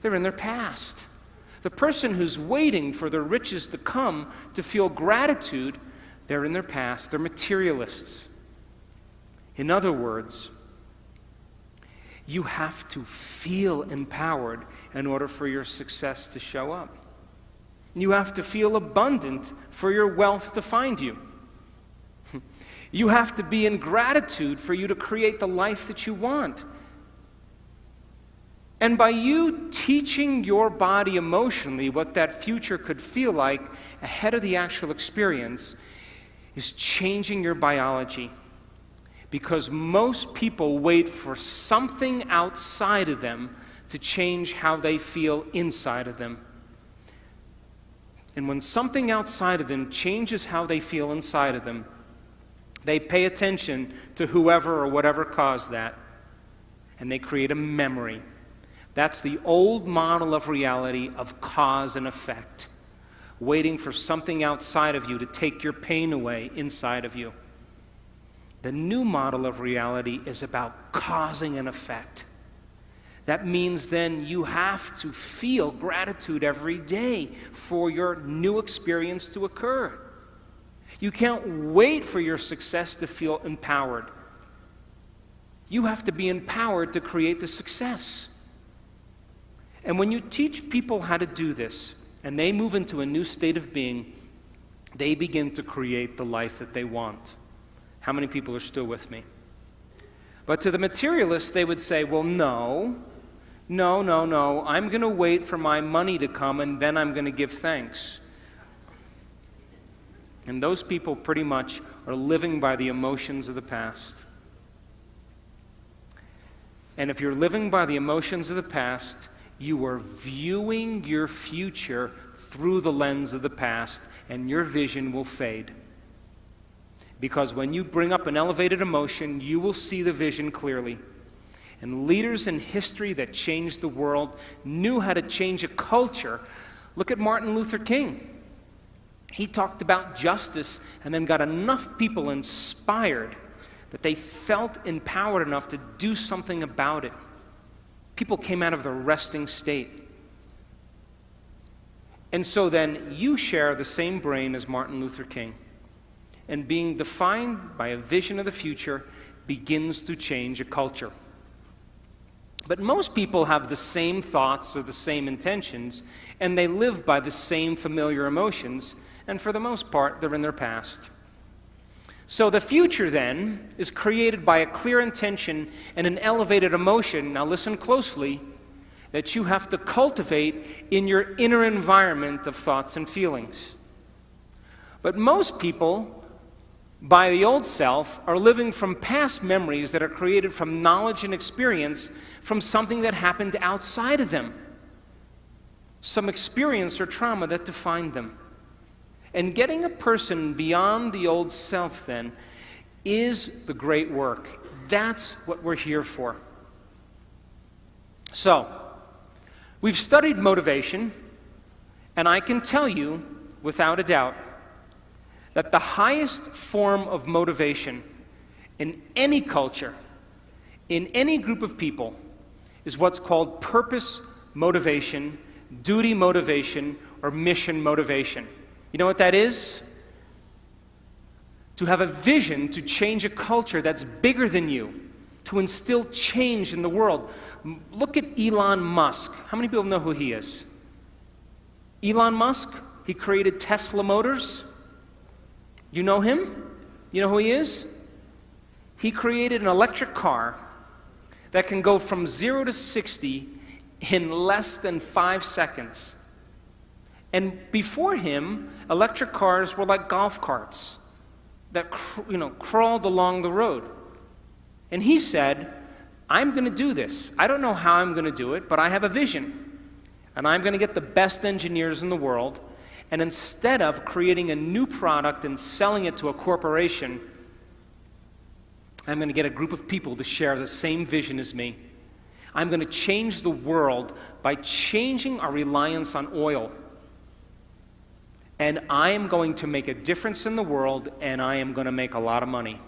they're in their past. The person who's waiting for their riches to come to feel gratitude, they're in their past. They're materialists. In other words, you have to feel empowered in order for your success to show up. You have to feel abundant for your wealth to find you. You have to be in gratitude for you to create the life that you want. And by you teaching your body emotionally what that future could feel like ahead of the actual experience is changing your biology. Because most people wait for something outside of them to change how they feel inside of them. And when something outside of them changes how they feel inside of them, they pay attention to whoever or whatever caused that. and they create a memory. That's the old model of reality of cause and effect, waiting for something outside of you to take your pain away inside of you. The new model of reality is about causing an effect. That means then you have to feel gratitude every day for your new experience to occur. You can't wait for your success to feel empowered. You have to be empowered to create the success. And when you teach people how to do this, and they move into a new state of being, they begin to create the life that they want. How many people are still with me? But to the materialists, they would say, well, no, I'm going to wait for my money to come and then I'm going to give thanks. And those people pretty much are living by the emotions of the past. And if you're living by the emotions of the past, you are viewing your future through the lens of the past, and your vision will fade. Because when you bring up an elevated emotion, you will see the vision clearly. And leaders in history that changed the world knew how to change a culture. Look at Martin Luther King. He talked about justice and then got enough people inspired that they felt empowered enough to do something about it. People came out of the resting state. And so then you share the same brain as Martin Luther King. And being defined by a vision of the future begins to change a culture. But most people have the same thoughts or the same intentions, and they live by the same familiar emotions, and for the most part, they're in their past. So the future then is created by a clear intention and an elevated emotion, now listen closely, that you have to cultivate in your inner environment of thoughts and feelings. But most people, by the old self, are living from past memories that are created from knowledge and experience from something that happened outside of them. Some experience or trauma that defined them. And getting a person beyond the old self, then, is the great work. That's what we're here for. So, we've studied motivation, and I can tell you, without a doubt, that the highest form of motivation in any culture, in any group of people, is what's called purpose motivation, duty motivation, or mission motivation. You know what that is? To have a vision to change a culture that's bigger than you, to instill change in the world. Look at Elon Musk. How many people know who he is? Elon Musk, he created Tesla Motors. You know him? You know who he is? He created an electric car that can go from 0 to 60 in less than 5 seconds. And before him, electric cars were like golf carts that crawled along the road. And he said, I'm going to do this. I don't know how I'm going to do it, but I have a vision. And I'm going to get the best engineers in the world. And instead of creating a new product and selling it to a corporation, I'm going to get a group of people to share the same vision as me. I'm going to change the world by changing our reliance on oil. And I am going to make a difference in the world, and I am going to make a lot of money.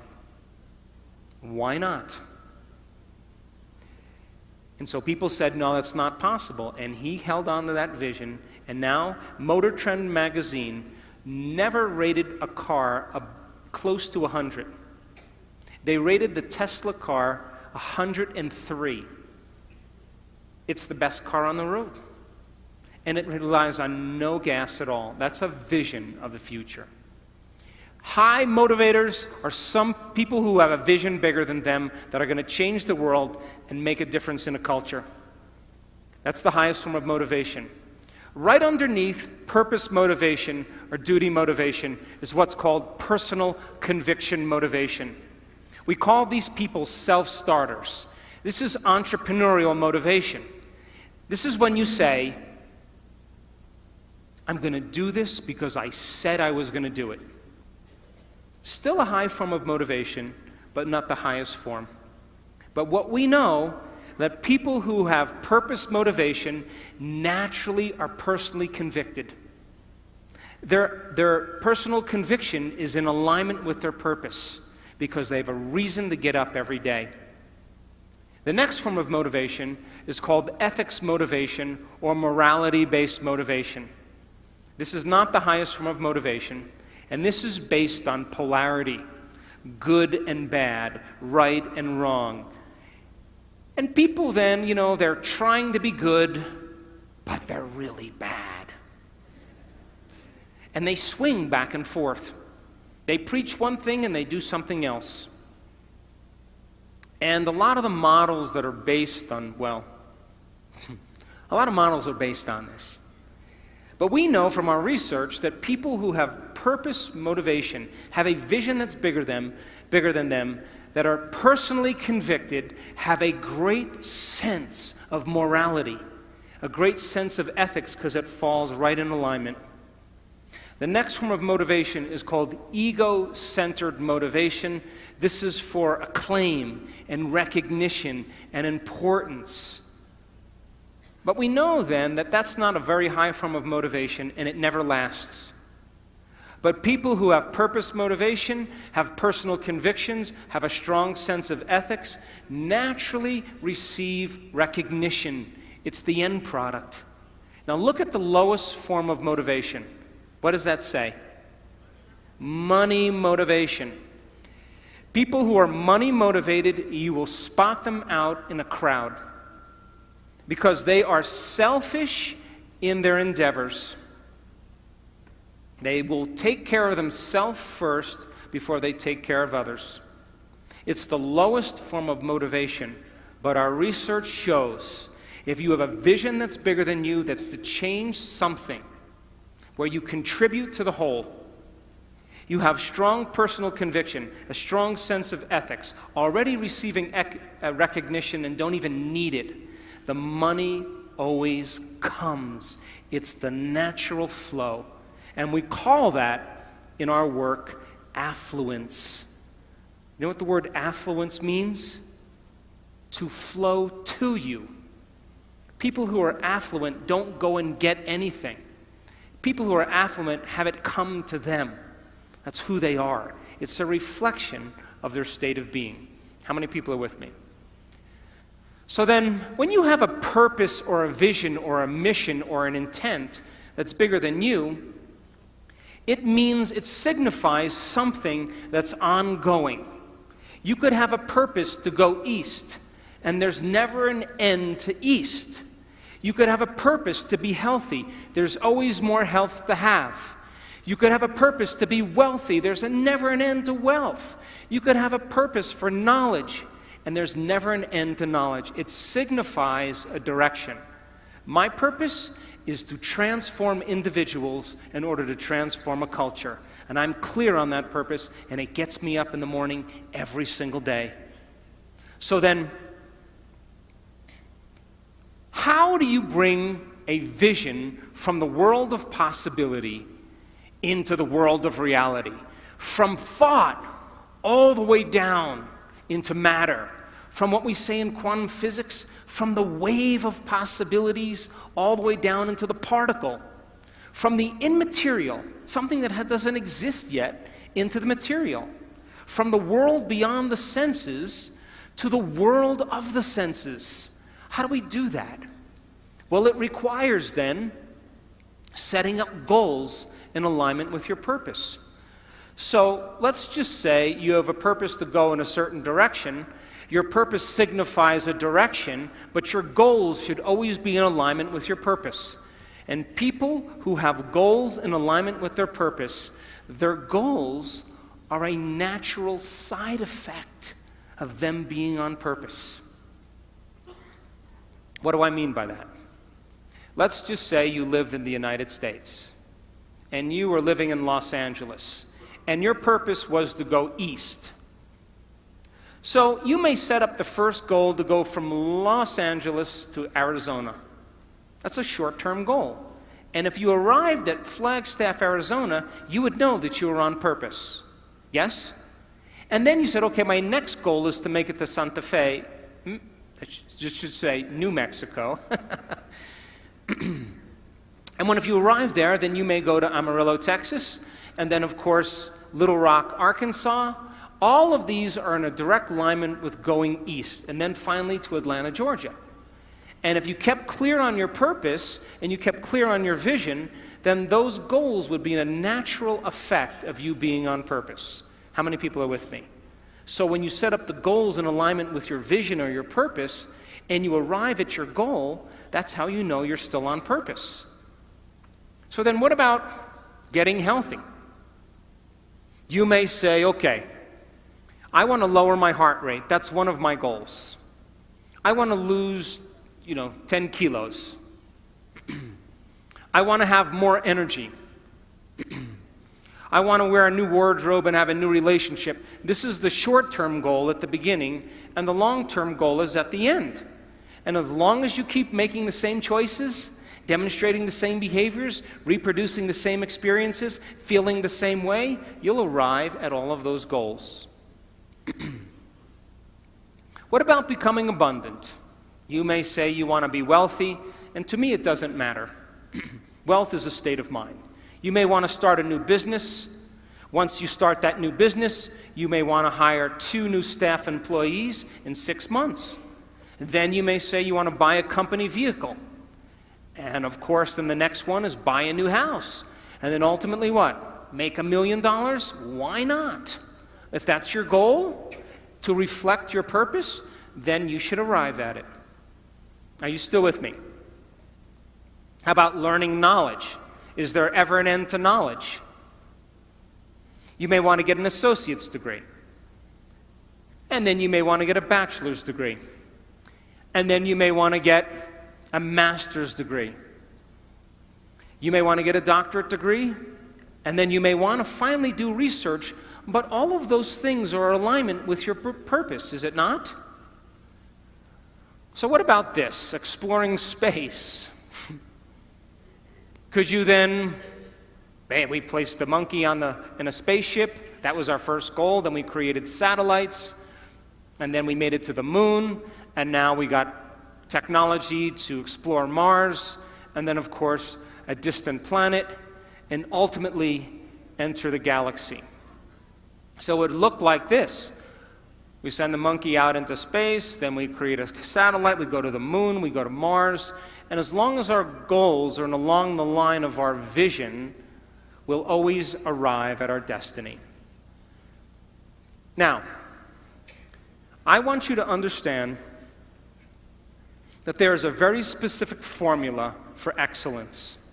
Why not? And so people said, no, that's not possible. And he held on to that vision. And now, Motor Trend magazine never rated a car close to 100. They rated the Tesla car 103. It's the best car on the road. And it relies on no gas at all. That's a vision of the future. High motivators are some people who have a vision bigger than them that are going to change the world and make a difference in a culture. That's the highest form of motivation. Right underneath purpose motivation or duty motivation is what's called personal conviction motivation. We call these people self-starters. This is entrepreneurial motivation. This is when you say, I'm going to do this because I said I was going to do it. Still a high form of motivation, but not the highest form. But what we know that people who have purpose motivation naturally are personally convicted. Their personal conviction is in alignment with their purpose because they have a reason to get up every day. The next form of motivation is called ethics motivation or morality-based motivation. This is not the highest form of motivation, and this is based on polarity, good and bad, right and wrong. And people then, they're trying to be good, but they're really bad. And they swing back and forth. They preach one thing and they do something else. And a lot of the models that are based on, a lot of models are based on this. But we know from our research that people who have purpose motivation, have a vision that's bigger than them, that are personally convicted, have a great sense of morality, a great sense of ethics because it falls right in alignment. The next form of motivation is called ego-centered motivation. This is for acclaim and recognition and importance. But we know then that that's not a very high form of motivation and it never lasts. But people who have purpose motivation, have personal convictions, have a strong sense of ethics, naturally receive recognition. It's the end product. Now look at the lowest form of motivation. What does that say? Money motivation. People who are money motivated, you will spot them out in a crowd because they are selfish in their endeavors. They will take care of themselves first before they take care of others. It's the lowest form of motivation, but our research shows if you have a vision that's bigger than you, that's to change something, where you contribute to the whole, you have strong personal conviction, a strong sense of ethics, already receiving recognition and don't even need it, the money always comes. It's the natural flow. And we call that, in our work, affluence. You know what the word affluence means? To flow to you. People who are affluent don't go and get anything. People who are affluent have it come to them. That's who they are. It's a reflection of their state of being. How many people are with me? So then, when you have a purpose or a vision or a mission or an intent that's bigger than you, it means it signifies something that's ongoing. You could have a purpose to go east, and there's never an end to east. You could have a purpose to be healthy. There's always more health to have. You could have a purpose to be wealthy. There's never an end to wealth. You could have a purpose for knowledge, and there's never an end to knowledge. It signifies a direction. My purpose is to transform individuals in order to transform a culture. And I'm clear on that purpose, and it gets me up in the morning every single day. So then, how do you bring a vision from the world of possibility into the world of reality? From thought all the way down into matter. From what we say in quantum physics, from the wave of possibilities all the way down into the particle. From the immaterial, something that doesn't exist yet, into the material. From the world beyond the senses to the world of the senses. How do we do that? Well, it requires then setting up goals in alignment with your purpose. So let's just say you have a purpose to go in a certain direction. Your purpose signifies a direction, but your goals should always be in alignment with your purpose. And people who have goals in alignment with their purpose, their goals are a natural side effect of them being on purpose. What do I mean by that? Let's just say you lived in the United States, and you were living in Los Angeles, and your purpose was to go east. So you may set up the first goal to go from Los Angeles to Arizona. That's a short-term goal. And if you arrived at Flagstaff, Arizona, you would know that you were on purpose. Yes? And then you said, okay, my next goal is to make it to Santa Fe. just should say New Mexico. And if you arrive there, then you may go to Amarillo, Texas, and then, of course, Little Rock, Arkansas. All of these are in a direct alignment with going east, and then finally to Atlanta, Georgia. And if you kept clear on your purpose and you kept clear on your vision, then those goals would be a natural effect of you being on purpose. How many people are with me? So when you set up the goals in alignment with your vision or your purpose, and you arrive at your goal, that's how you know you're still on purpose. So then what about getting healthy? You may say, okay, I want to lower my heart rate. That's one of my goals. I want to lose, 10 kilos. I want to have more energy. I want to wear a new wardrobe and have a new relationship. This is the short-term goal at the beginning, and the long-term goal is at the end. And as long as you keep making the same choices, demonstrating the same behaviors, reproducing the same experiences, feeling the same way, you'll arrive at all of those goals. What about becoming abundant? You may say you want to be wealthy, and to me it doesn't matter. Wealth is a state of mind. You may want to start a new business. Once you start that new business, you may want to hire 2 new staff employees in 6 months. Then you may say you want to buy a company vehicle. And of course, then the next one is buy a new house. And then ultimately what? Make $1 million? Why not? If that's your goal, to reflect your purpose, then you should arrive at it. Are you still with me? How about learning knowledge? Is there ever an end to knowledge? You may want to get an associate's degree. And then you may want to get a bachelor's degree. And then you may want to get a master's degree. You may want to get a doctorate degree. And then you may want to finally do research. But all of those things are in alignment with your purpose, is it not? So what about this? Exploring space. Could you then, we placed the monkey in a spaceship. That was our first goal. Then we created satellites. And then we made it to the moon. And now we got technology to explore Mars. And then, of course, a distant planet. And ultimately enter the galaxy. So it would look like this. We send the monkey out into space, then we create a satellite, we go to the moon, we go to Mars, and as long as our goals are along the line of our vision, we'll always arrive at our destiny. Now, I want you to understand that there is a very specific formula for excellence.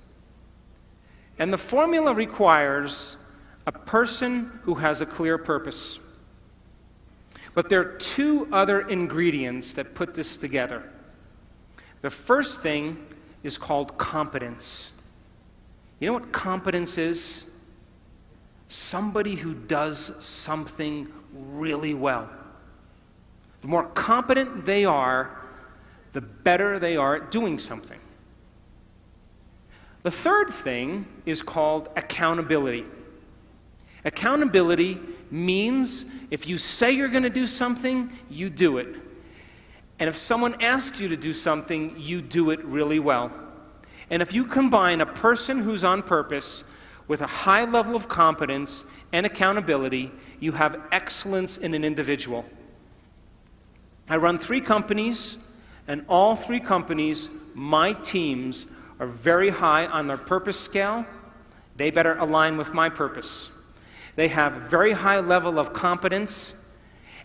And the formula requires a person who has a clear purpose. But there are 2 other ingredients that put this together. The first thing is called competence. You know what competence is? Somebody who does something really well. The more competent they are, the better they are at doing something. The third thing is called accountability. Accountability means if you say you're going to do something, you do it. And if someone asks you to do something, you do it really well. And if you combine a person who's on purpose with a high level of competence and accountability, you have excellence in an individual. I run 3 companies, and all 3 companies, my teams, are very high on their purpose scale. They better align with my purpose. They have a very high level of competence,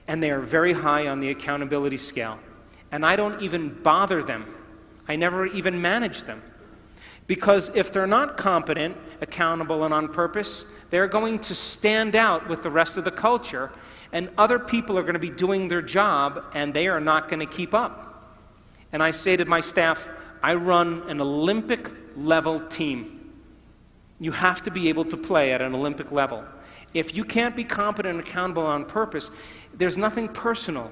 and they are very high on the accountability scale. And I don't even bother them. I never even manage them. Because if they're not competent, accountable, and on purpose, they're going to stand out with the rest of the culture, and other people are going to be doing their job, and they are not going to keep up. And I say to my staff, I run an Olympic-level team. You have to be able to play at an Olympic level. If you can't be competent and accountable on purpose, there's nothing personal.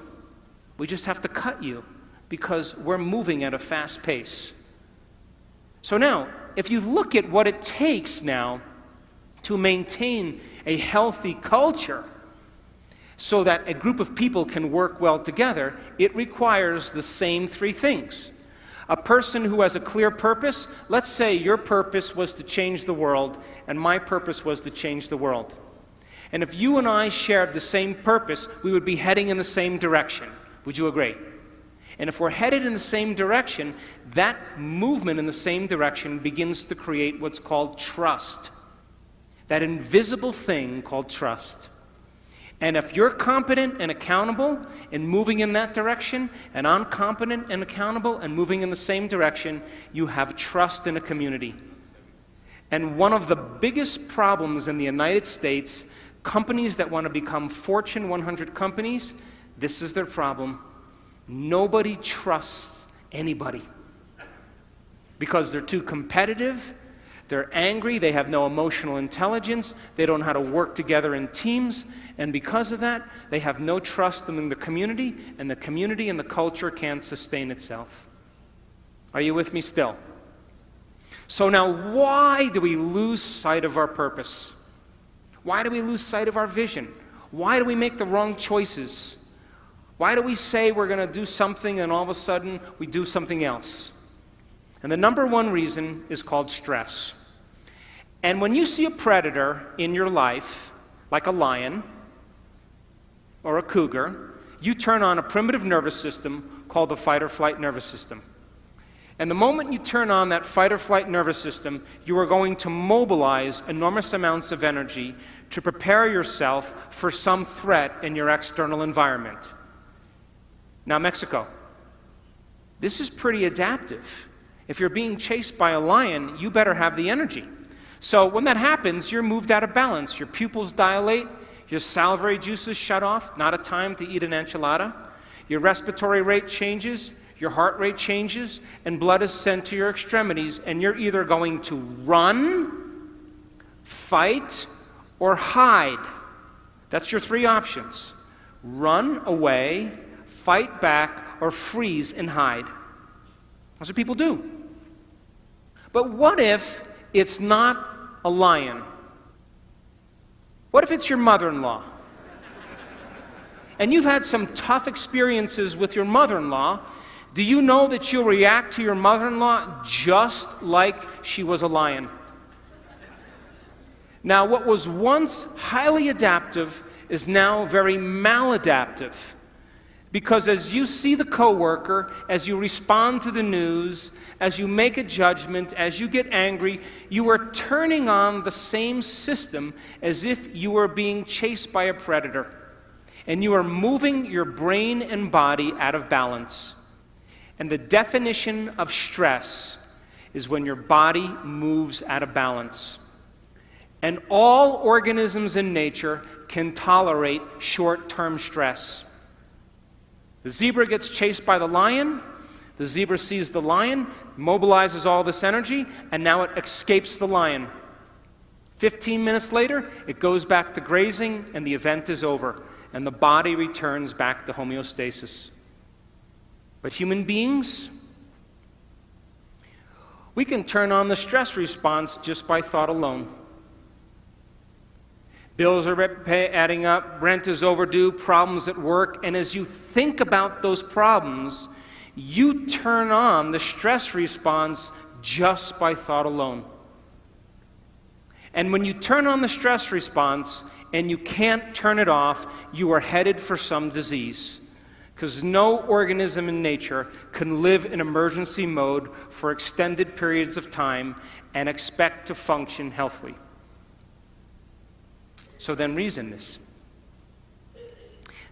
We just have to cut you because we're moving at a fast pace. So now, if you look at what it takes now to maintain a healthy culture, so that a group of people can work well together, it requires the same three things. A person who has a clear purpose, let's say your purpose was to change the world, and my purpose was to change the world. And if you and I shared the same purpose, we would be heading in the same direction. Would you agree? And if we're headed in the same direction, that movement in the same direction begins to create what's called trust. That invisible thing called trust. And if you're competent and accountable in moving in that direction, and I'm competent and accountable and moving in the same direction, you have trust in a community. And one of the biggest problems in the United States, companies that want to become Fortune 100 companies, this is their problem. Nobody trusts anybody because they're too competitive, they're angry, they have no emotional intelligence, they don't know how to work together in teams, and because of that, they have no trust in the community, and the culture can't sustain itself. Are you with me still? So now, why do we lose sight of our purpose? Why do we lose sight of our vision? Why do we make the wrong choices? Why do we say we're going to do something and all of a sudden we do something else? And the number one reason is called stress. And when you see a predator in your life, like a lion or a cougar, you turn on a primitive nervous system called the fight or flight nervous system. And the moment you turn on that fight or flight nervous system, you are going to mobilize enormous amounts of energy to prepare yourself for some threat in your external environment. Now, Mexico. This is pretty adaptive. If you're being chased by a lion, you better have the energy. So when that happens, you're moved out of balance. Your pupils dilate, your salivary juices shut off, not a time to eat an enchilada. Your respiratory rate changes, your heart rate changes, and blood is sent to your extremities, and you're either going to run, fight, or hide. That's your three options. Run away, fight back, or freeze and hide. That's what people do. But what if it's not a lion? What if it's your mother-in-law? And you've had some tough experiences with your mother-in-law. Do you know that you'll react to your mother-in-law just like she was a lion? Now, what was once highly adaptive is now very maladaptive. Because as you see the coworker, as you respond to the news, as you make a judgment, as you get angry, you are turning on the same system as if you were being chased by a predator. And you are moving your brain and body out of balance. And the definition of stress is when your body moves out of balance. And all organisms in nature can tolerate short-term stress. The zebra gets chased by the lion. The zebra sees the lion, mobilizes all this energy, and now it escapes the lion. 15 minutes later, it goes back to grazing, and the event is over, and the body returns back to homeostasis. But human beings, we can turn on the stress response just by thought alone. Bills are adding up, rent is overdue, problems at work, and as you think about those problems, you turn on the stress response just by thought alone. And when you turn on the stress response and you can't turn it off, you are headed for some disease. Because no organism in nature can live in emergency mode for extended periods of time and expect to function healthily. So then reason this.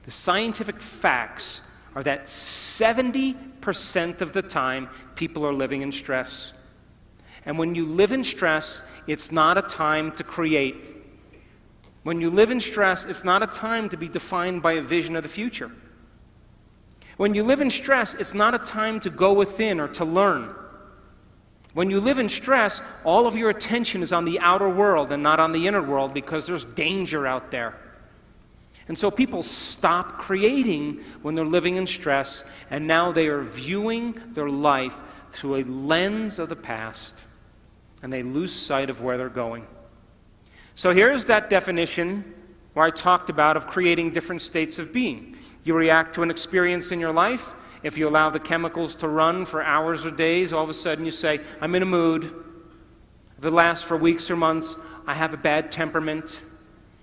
The scientific facts are that 70% of the time people are living in stress. And when you live in stress, it's not a time to create. When you live in stress, it's not a time to be defined by a vision of the future. When you live in stress, it's not a time to go within or to learn. When you live in stress, all of your attention is on the outer world and not on the inner world because there's danger out there. And so people stop creating when they're living in stress, and now they are viewing their life through a lens of the past, and they lose sight of where they're going. So here's that definition where I talked about of creating different states of being. You react to an experience in your life. If you allow the chemicals to run for hours or days, all of a sudden you say, I'm in a mood. If it lasts for weeks or months, I have a bad temperament.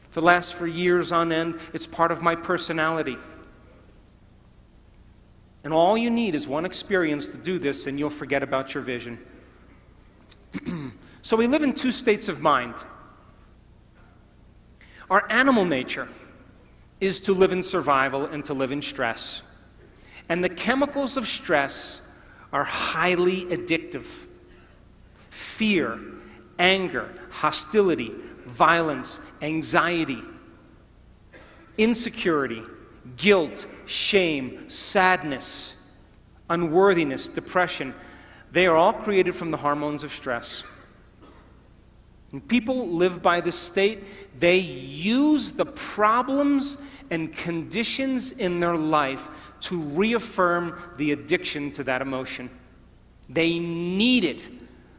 If it lasts for years on end, it's part of my personality. And all you need is one experience to do this, and you'll forget about your vision. So we live in two states of mind. Our animal nature is to live in survival and to live in stress. And the chemicals of stress are highly addictive. Fear, anger, hostility, violence, anxiety, insecurity, guilt, shame, sadness, unworthiness, depression, they are all created from the hormones of stress. When people live by this state, they use the problems and conditions in their life to reaffirm the addiction to that emotion. They need it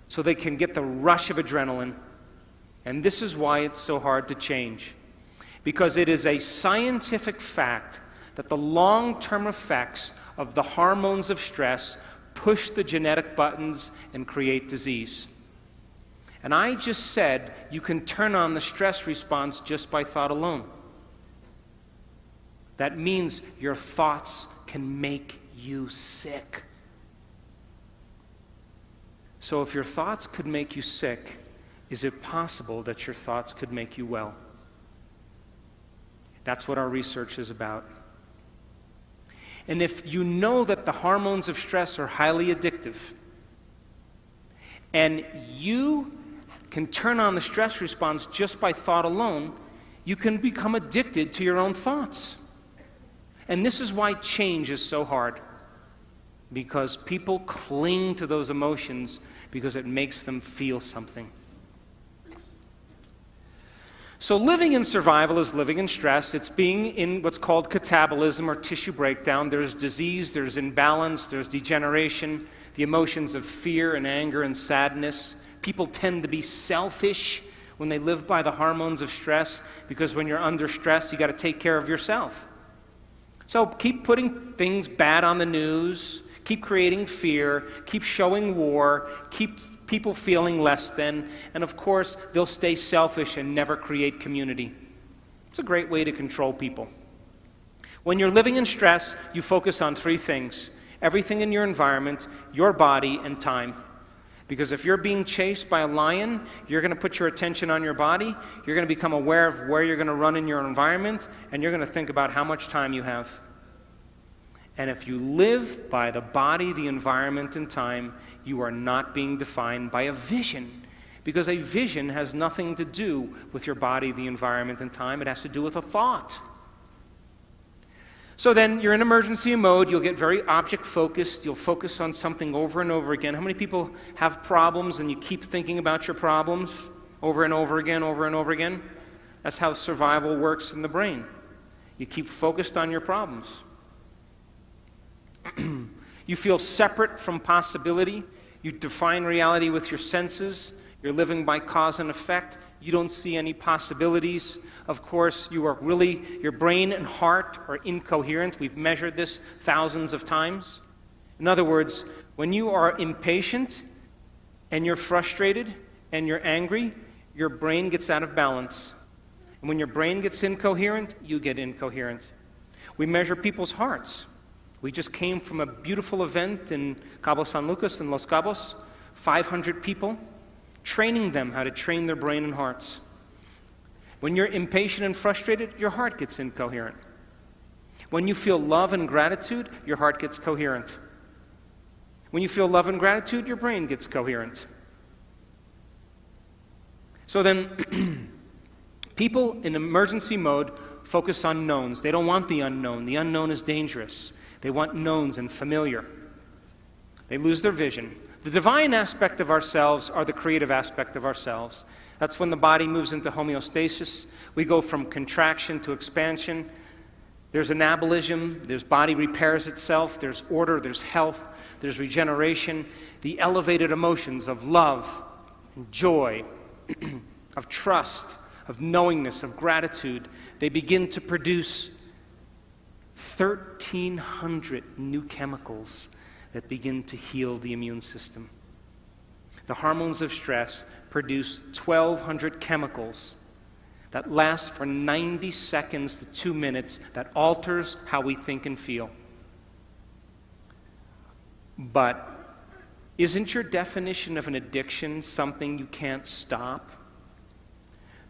so they can get the rush of adrenaline. And this is why it's so hard to change. Because it is a scientific fact that the long-term effects of the hormones of stress push the genetic buttons and create disease. And I just said you can turn on the stress response just by thought alone. That means your thoughts can make you sick. So if your thoughts could make you sick, is it possible that your thoughts could make you well? That's what our research is about. And if you know that the hormones of stress are highly addictive, and you can turn on the stress response just by thought alone, you can become addicted to your own thoughts. And this is why change is so hard. Because people cling to those emotions because it makes them feel something. So living in survival is living in stress. It's being in what's called catabolism or tissue breakdown. There's disease, there's imbalance, there's degeneration, the emotions of fear and anger and sadness. People tend to be selfish when they live by the hormones of stress because when you're under stress, you got to take care of yourself. So keep putting things bad on the news, keep creating fear, keep showing war, keep people feeling less than, and of course, they'll stay selfish and never create community. It's a great way to control people. When you're living in stress, you focus on three things: everything in your environment, your body, and time. Because if you're being chased by a lion, you're going to put your attention on your body, you're going to become aware of where you're going to run in your environment, and you're going to think about how much time you have. And if you live by the body, the environment, and time, you are not being defined by a vision. Because a vision has nothing to do with your body, the environment, and time. It has to do with a thought. So then you're in emergency mode. You'll get very object-focused. You'll focus on something over and over again. How many people have problems and you keep thinking about your problems over and over again, over and over again? That's how survival works in the brain. You keep focused on your problems. You feel separate from possibility. You define reality with your senses. You're living by cause and effect. You don't see any possibilities. Of course, your brain and heart are incoherent. We've measured this thousands of times. In other words, when you are impatient and you're frustrated and you're angry, your brain gets out of balance. And when your brain gets incoherent, you get incoherent. We measure people's hearts. We just came from a beautiful event in Cabo San Lucas in Los Cabos, 500 people, training them how to train their brain and hearts. When you're impatient and frustrated, your heart gets incoherent. When you feel love and gratitude, your heart gets coherent. When you feel love and gratitude, your brain gets coherent. So then, people in emergency mode focus on knowns. They don't want the unknown. The unknown is dangerous. They want knowns and familiar. They lose their vision. The divine aspect of ourselves are the creative aspect of ourselves. That's when the body moves into homeostasis. We go from contraction to expansion. There's anabolism. There's body repairs itself. There's order. There's health. There's regeneration. The elevated emotions of love and joy, of trust, of knowingness, of gratitude, they begin to produce 1,300 new chemicals that begin to heal the immune system. The hormones of stress produce 1,200 chemicals that last for 90 seconds to 2 minutes, that alters how we think and feel. But isn't your definition of an addiction something you can't stop?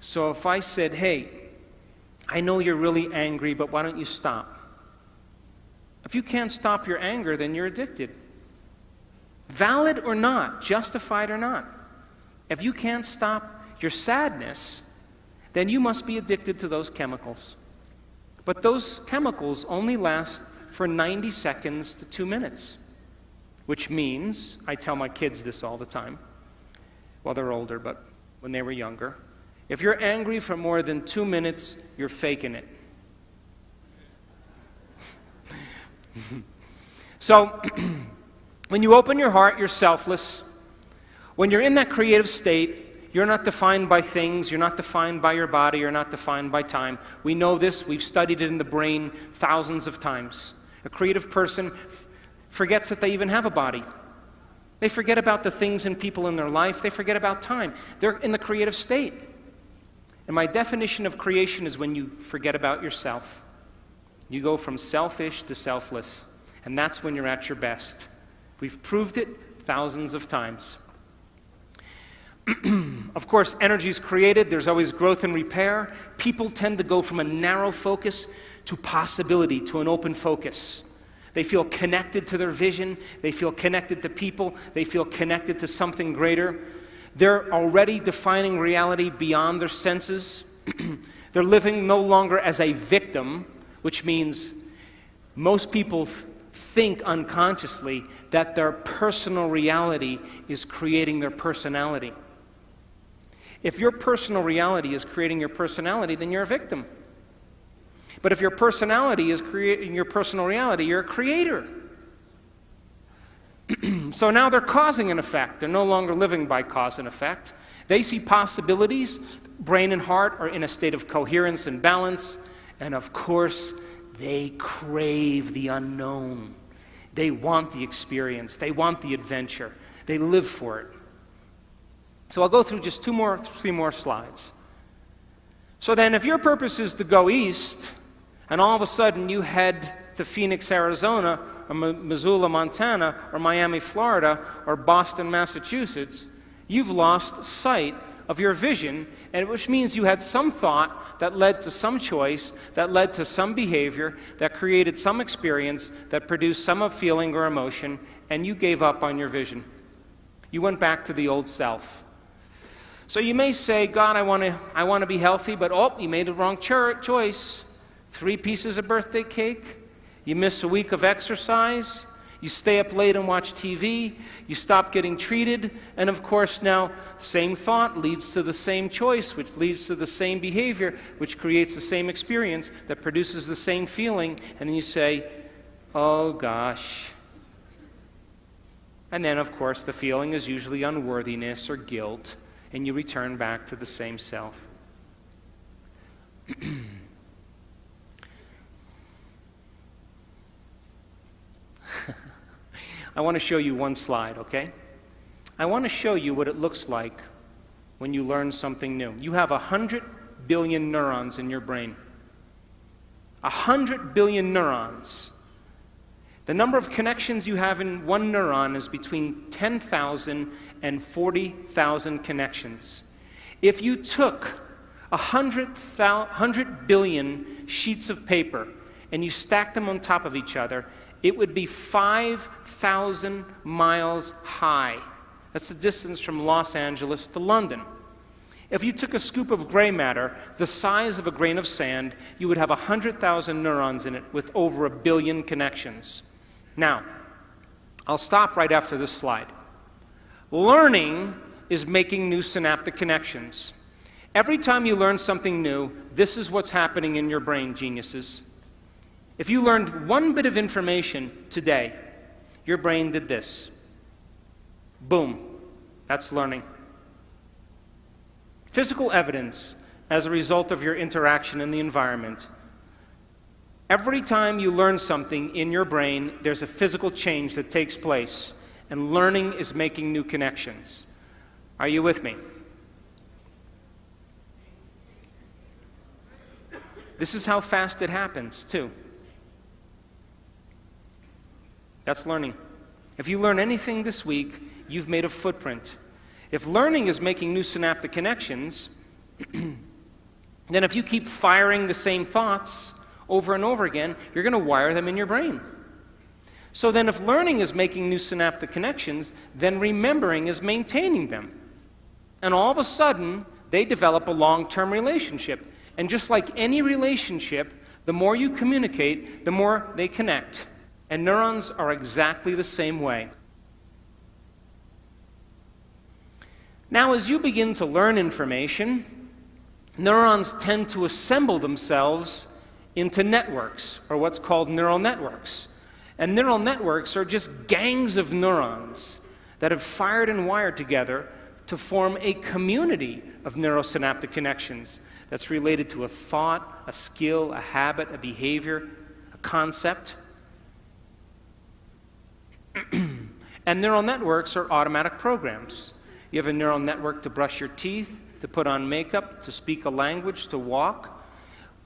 So if I said, hey, I know you're really angry, but why don't you stop? If you can't stop your anger, then you're addicted. Valid or not, justified or not. If you can't stop your sadness, then you must be addicted to those chemicals. But those chemicals only last for 90 seconds to 2 minutes, which means, I tell my kids this all the time, well, they're older, but when they were younger, if you're angry for more than 2 minutes, you're faking it. So, when you open your heart, you're selfless. When you're in that creative state, you're not defined by things, you're not defined by your body, you're not defined by time. We know this, we've studied it in the brain thousands of times. A creative person forgets that they even have a body. They forget about the things and people in their life, they forget about time. They're in the creative state. And my definition of creation is when you forget about yourself. You go from selfish to selfless, and that's when you're at your best. We've proved it thousands of times. Of course, energy is created. There's always growth and repair. People tend to go from a narrow focus to possibility, to an open focus. They feel connected to their vision. They feel connected to people. They feel connected to something greater. They're already defining reality beyond their senses. They're living no longer as a victim, which means most people think unconsciously that their personal reality is creating their personality. If your personal reality is creating your personality, then you're a victim. But if your personality is creating your personal reality, you're a creator. So now they're causing an effect. They're no longer living by cause and effect. They see possibilities. Brain and heart are in a state of coherence and balance. And of course, they crave the unknown. They want the experience. They want the adventure. They live for it. So I'll go through just 3 more slides. So then if your purpose is to go east, and all of a sudden you head to Phoenix, Arizona, or Missoula, Montana, or Miami, Florida, or Boston, Massachusetts, you've lost sight of your vision, and which means you had some thought that led to some choice, that led to some behavior, that created some experience, that produced some feeling or emotion, and you gave up on your vision. You went back to the old self. So you may say, God, I want to be healthy, but you made the wrong choice. 3 pieces of birthday cake. You miss a week of exercise. You stay up late and watch TV. You stop getting treated. And of course now, same thought leads to the same choice, which leads to the same behavior, which creates the same experience, that produces the same feeling. And then you say, oh gosh. And then of course the feeling is usually unworthiness or guilt. And you return back to the same self. I want to show you one slide, okay? I want to show you what it looks like when you learn something new. You have 100 billion neurons in your brain. 100 billion neurons. The number of connections you have in one neuron is between 10,000 and 40,000 connections. If you took 100 billion sheets of paper and you stacked them on top of each other, it would be 5,000 miles high. That's the distance from Los Angeles to London. If you took a scoop of gray matter, the size of a grain of sand, you would have 100,000 neurons in it with over 1 billion connections. Now, I'll stop right after this slide. Learning is making new synaptic connections. Every time you learn something new, this is what's happening in your brain, geniuses. If you learned one bit of information today, your brain did this. Boom. That's learning. Physical evidence as a result of your interaction in the environment. Every time you learn something in your brain, there's a physical change that takes place, and learning is making new connections. Are you with me? This is how fast it happens, too. That's learning. If you learn anything this week, you've made a footprint. If learning is making new synaptic connections, then if you keep firing the same thoughts over and over again, you're going to wire them in your brain. So then if learning is making new synaptic connections, then remembering is maintaining them. And all of a sudden, they develop a long-term relationship. And just like any relationship, the more you communicate, the more they connect. And neurons are exactly the same way. Now, as you begin to learn information, neurons tend to assemble themselves into networks, or what's called neural networks. And neural networks are just gangs of neurons that have fired and wired together to form a community of neurosynaptic connections that's related to a thought, a skill, a habit, a behavior, a concept. And neural networks are automatic programs. You have a neural network to brush your teeth, to put on makeup, to speak a language, to walk.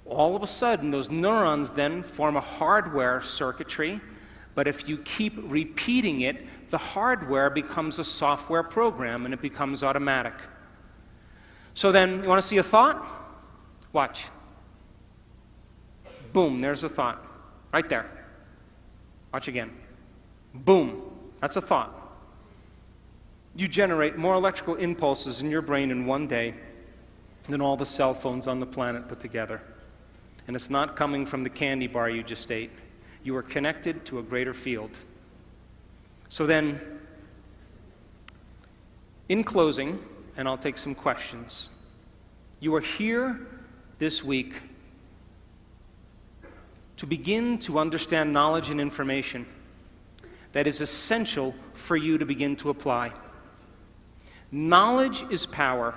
All of a sudden, those neurons then form a hardware circuitry, but if you keep repeating it, the hardware becomes a software program and it becomes automatic. So then, you want to see a thought? Watch. Boom, there's a thought. Right there. Watch again. Boom, that's a thought. You generate more electrical impulses in your brain in one day than all the cell phones on the planet put together. And it's not coming from the candy bar you just ate. You are connected to a greater field. So then, in closing, and I'll take some questions, you are here this week to begin to understand knowledge and information that is essential for you to begin to apply. Knowledge is power,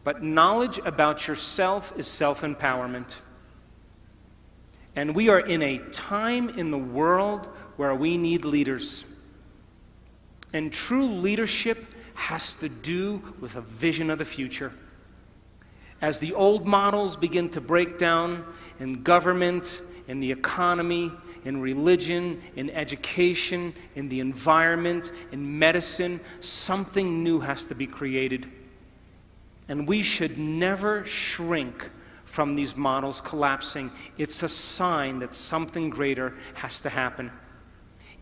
but knowledge about yourself is self-empowerment. And we are in a time in the world where we need leaders. And true leadership has to do with a vision of the future. As the old models begin to break down in government, in the economy, in religion, in education, in the environment, in medicine, something new has to be created. And we should never shrink from these models collapsing. It's a sign that something greater has to happen.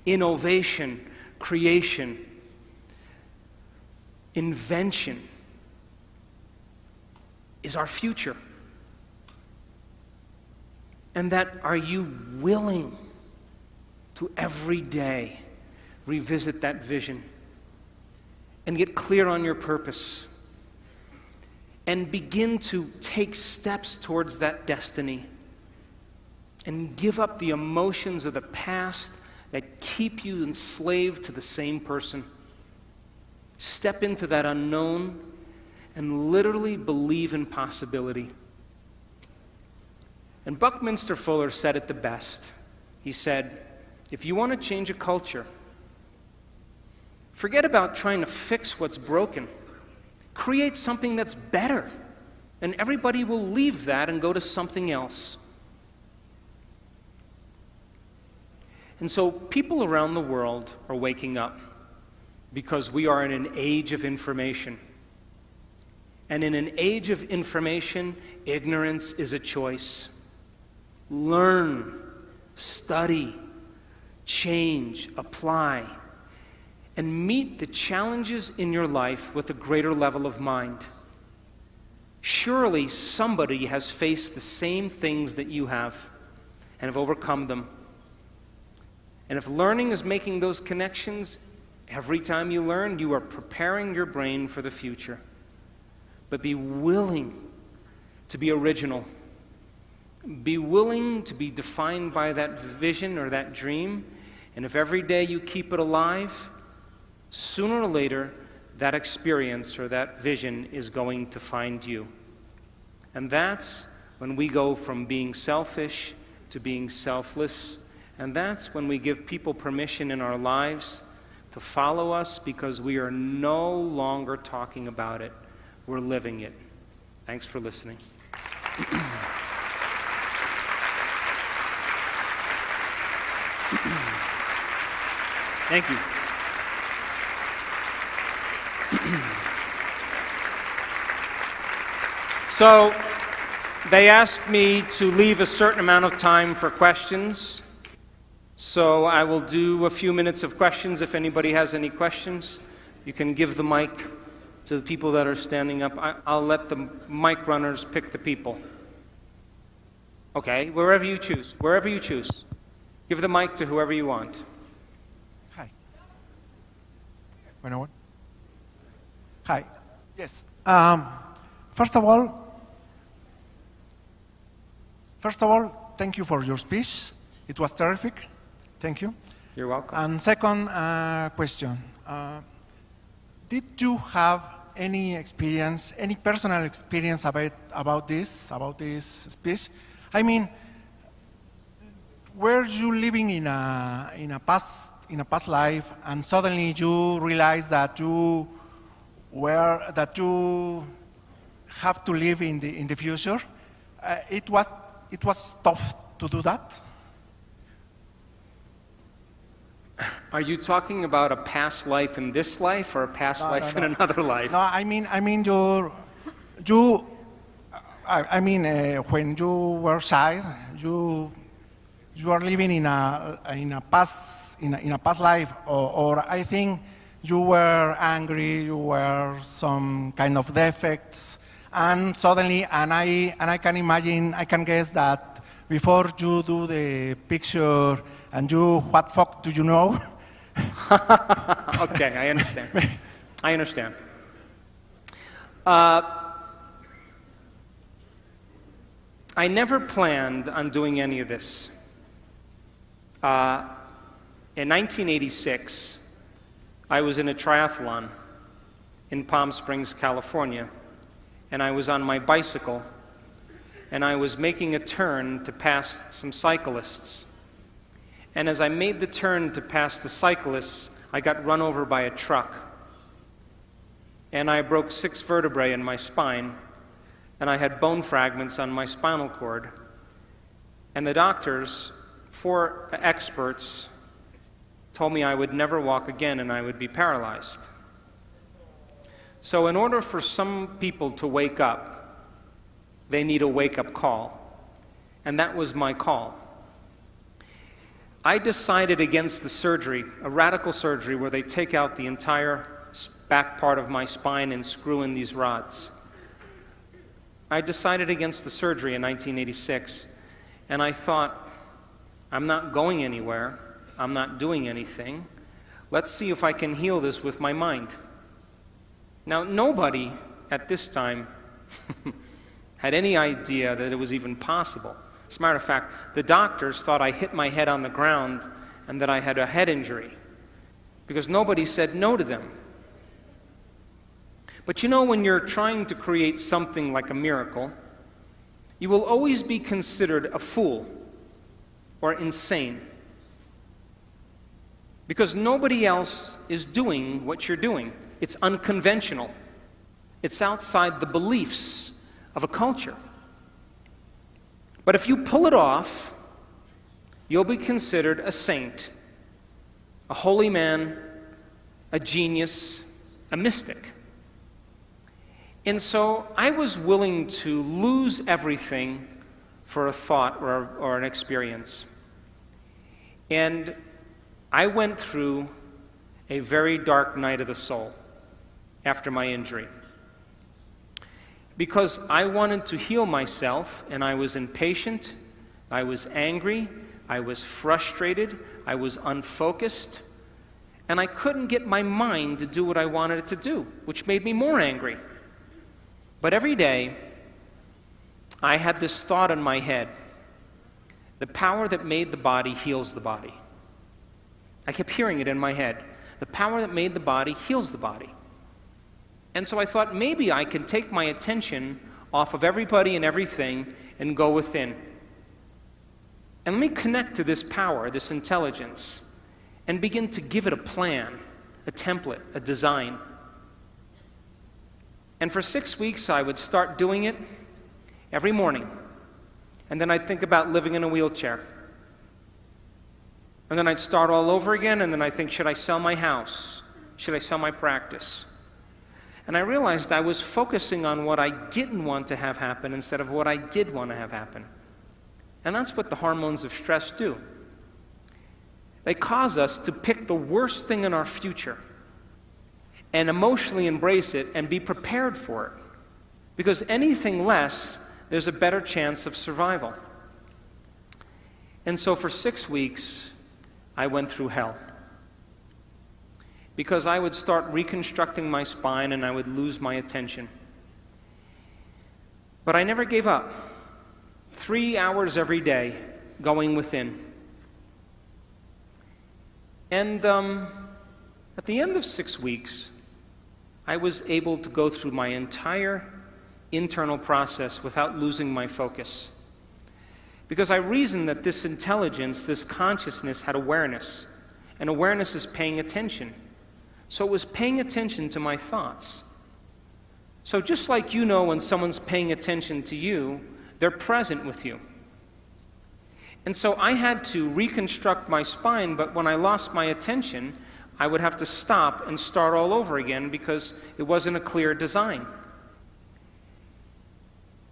Innovation, creation, invention is our future. And that, are you willing to every day revisit that vision and get clear on your purpose and begin to take steps towards that destiny and give up the emotions of the past that keep you enslaved to the same person? Step into that unknown and literally believe in possibility. And Buckminster Fuller said it the best. He said, if you want to change a culture, forget about trying to fix what's broken. Create something that's better, and everybody will leave that and go to something else. And so people around the world are waking up because we are in an age of information. And in an age of information, ignorance is a choice. Learn, study, change, apply, and meet the challenges in your life with a greater level of mind. Surely somebody has faced the same things that you have and have overcome them. And if learning is making those connections, every time you learn, you are preparing your brain for the future. But be willing to be original. Be willing to be defined by that vision or that dream. And if every day you keep it alive, sooner or later, that experience or that vision is going to find you. And that's when we go from being selfish to being selfless. And that's when we give people permission in our lives to follow us because we are no longer talking about it. We're living it. Thanks for listening. Thank you. So, they asked me to leave a certain amount of time for questions. So I will do a few minutes of questions. If anybody has any questions, you can give the mic to the people that are standing up. I'll let the mic runners pick the people. Okay, wherever you choose. Wherever you choose. Give the mic to whoever you want. Hi. Bueno. Hi. Yes. First of all, thank you for your speech. It was terrific. Thank you. You're welcome. And second question. Did you have any experience, any personal experience about this speech? I mean, were you living in a past life, and suddenly you realized that you have to live in the future? It was tough to do that. Are you talking about a past life in this life or a past life in another life? No, I mean when you were child, you are living in a past life, or I think you were angry, you were some kind of defects, and suddenly, and I can imagine, I can guess that before you do the picture, and you, what fuck do you know? Okay, I understand. I understand. I never planned on doing any of this. In 1986, I was in a triathlon in Palm Springs, California, and I was on my bicycle, and I was making a turn to pass some cyclists. And as I made the turn to pass the cyclists, I got run over by a truck. And I broke 6 vertebrae in my spine, and I had bone fragments on my spinal cord. And the doctors, 4 experts, told me I would never walk again and I would be paralyzed. So in order for some people to wake up, they need a wake-up call. And that was my call. I decided against the surgery, a radical surgery where they take out the entire back part of my spine and screw in these rods. I decided against the surgery in 1986, and I thought, I'm not going anywhere, I'm not doing anything. Let's see if I can heal this with my mind. Now, nobody at this time had any idea that it was even possible. As a matter of fact, the doctors thought I hit my head on the ground and that I had a head injury, because nobody said no to them. But you know, when you're trying to create something like a miracle, you will always be considered a fool or insane, because nobody else is doing what you're doing. It's unconventional. It's outside the beliefs of a culture. But if you pull it off, you'll be considered a saint, a holy man, a genius, a mystic. And so I was willing to lose everything for a thought or an experience. And I went through a very dark night of the soul after my injury, because I wanted to heal myself, and I was impatient, I was angry, I was frustrated, I was unfocused, and I couldn't get my mind to do what I wanted it to do, which made me more angry. But every day, I had this thought in my head: the power that made the body heals the body. I kept hearing it in my head. The power that made the body heals the body. And so I thought, maybe I can take my attention off of everybody and everything and go within. And let me connect to this power, this intelligence, and begin to give it a plan, a template, a design. And for 6 weeks, I would start doing it every morning. And then I'd think about living in a wheelchair. And then I'd start all over again, and then I'd think, should I sell my house? Should I sell my practice? And I realized I was focusing on what I didn't want to have happen instead of what I did want to have happen. And that's what the hormones of stress do. They cause us to pick the worst thing in our future and emotionally embrace it and be prepared for it. Because anything less, there's a better chance of survival. And so for 6 weeks, I went through hell. Because I would start reconstructing my spine and I would lose my attention. But I never gave up. 3 hours every day going within. And at the end of 6 weeks, I was able to go through my entire internal process without losing my focus. Because I reasoned that this intelligence, this consciousness had awareness. And awareness is paying attention. So it was paying attention to my thoughts. So just like you know when someone's paying attention to you, they're present with you. And so I had to reconstruct my spine, but when I lost my attention, I would have to stop and start all over again because it wasn't a clear design.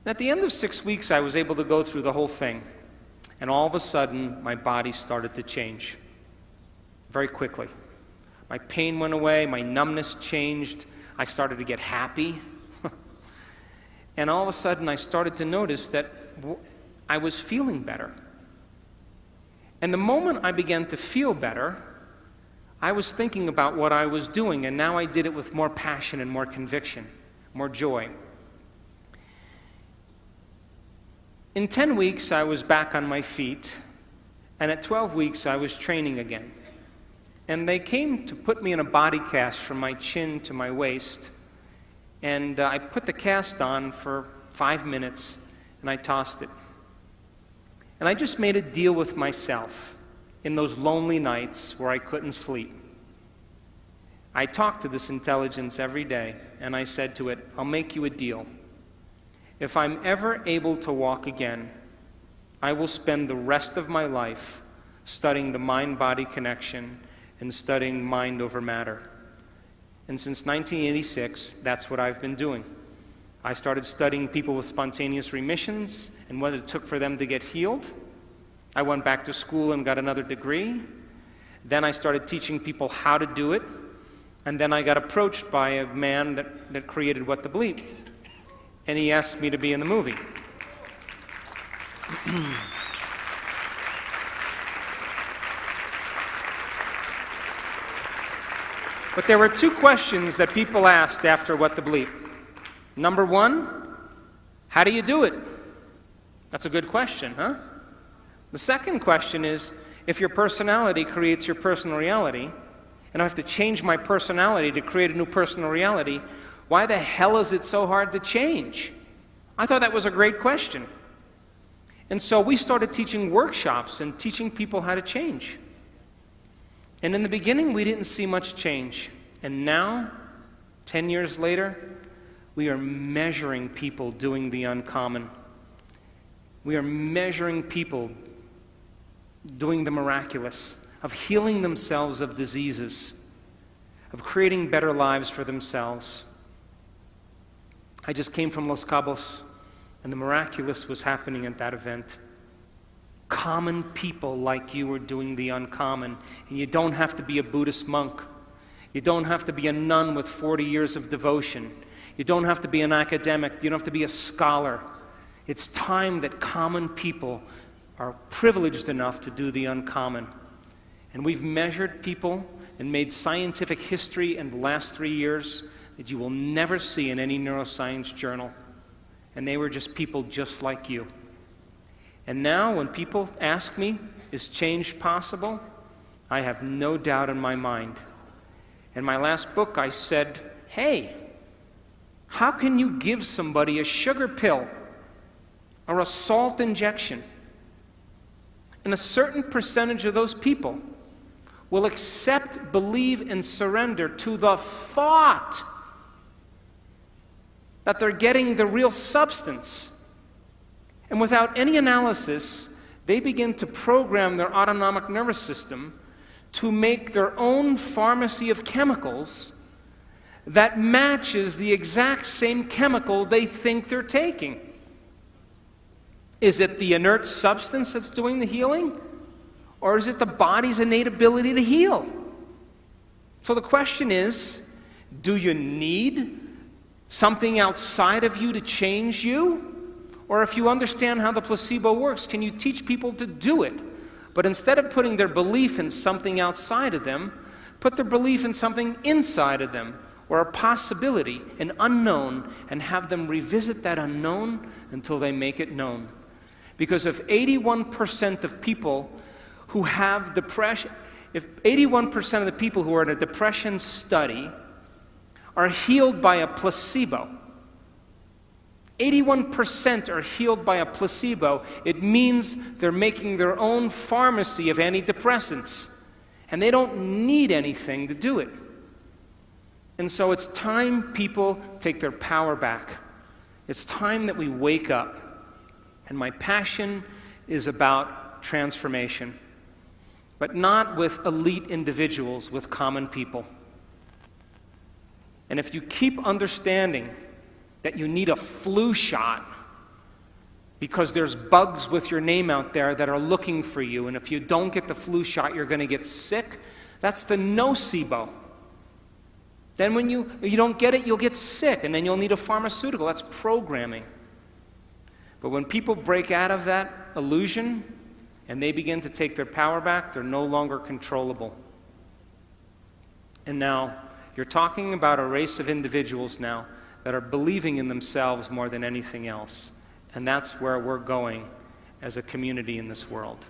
And at the end of 6 weeks, I was able to go through the whole thing. And all of a sudden, my body started to change very quickly. My pain went away, my numbness changed, I started to get happy. And all of a sudden, I started to notice that I was feeling better. And the moment I began to feel better, I was thinking about what I was doing, and now I did it with more passion and more conviction, more joy. In 10 weeks, I was back on my feet, and at 12 weeks, I was training again. And they came to put me in a body cast from my chin to my waist, and I put the cast on for 5 minutes, and I tossed it. And I just made a deal with myself in those lonely nights where I couldn't sleep. I talked to this intelligence every day, and I said to it, I'll make you a deal. If I'm ever able to walk again, I will spend the rest of my life studying the mind-body connection and studying mind over matter. And since 1986, that's what I've been doing. I started studying people with spontaneous remissions and what it took for them to get healed. I went back to school and got another degree. Then I started teaching people how to do it. And then I got approached by a man that created What the Bleep. And he asked me to be in the movie. But there were 2 questions that people asked after What the Bleep. Number 1, how do you do it? That's a good question, huh? The second question is, if your personality creates your personal reality, and I have to change my personality to create a new personal reality, why the hell is it so hard to change? I thought that was a great question. And so we started teaching workshops and teaching people how to change. And in the beginning, we didn't see much change. And now, 10 years later, we are measuring people doing the uncommon. We are measuring people doing the miraculous, of healing themselves of diseases, of creating better lives for themselves. I just came from Los Cabos, and the miraculous was happening at that event. Common people like you are doing the uncommon, and you don't have to be a Buddhist monk. You don't have to be a nun with 40 years of devotion. You don't have to be an academic. You don't have to be a scholar. It's time that common people are privileged enough to do the uncommon. And we've measured people and made scientific history in the last 3 years that you will never see in any neuroscience journal. And they were just people just like you. And now when people ask me, is change possible? I have no doubt in my mind. In my last book, I said, hey, How can you give somebody a sugar pill or a salt injection, and a certain percentage of those people will accept, believe, and surrender to the thought that they're getting the real substance? And without any analysis, they begin to program their autonomic nervous system to make their own pharmacy of chemicals that matches the exact same chemical they think they're taking. Is it the inert substance that's doing the healing? Or is it the body's innate ability to heal? So the question is, do you need something outside of you to change you? Or if you understand how the placebo works, can you teach people to do it? But instead of putting their belief in something outside of them, put their belief in something inside of them, or a possibility, an unknown, and have them revisit that unknown until they make it known. Because if 81% of people who have depression, if 81% of the people who are in a depression study are healed by a placebo, 81% are healed by a placebo, it means they're making their own pharmacy of antidepressants. And they don't need anything to do it. And so it's time people take their power back. It's time that we wake up. And my passion is about transformation, but not with elite individuals, with common people. And if you keep understanding that you need a flu shot because there's bugs with your name out there that are looking for you, and if you don't get the flu shot, you're going to get sick, that's the nocebo. Then when you don't get it, you'll get sick, and then you'll need a pharmaceutical. That's programming. But when people break out of that illusion and they begin to take their power back, they're no longer controllable. And now, you're talking about a race of individuals now that are believing in themselves more than anything else. And that's where we're going as a community in this world.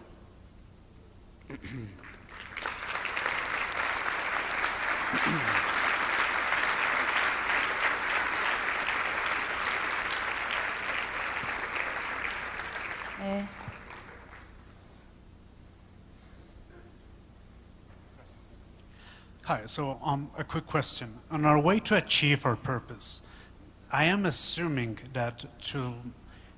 Hi, so a quick question. On our way to achieve our purpose, I am assuming that to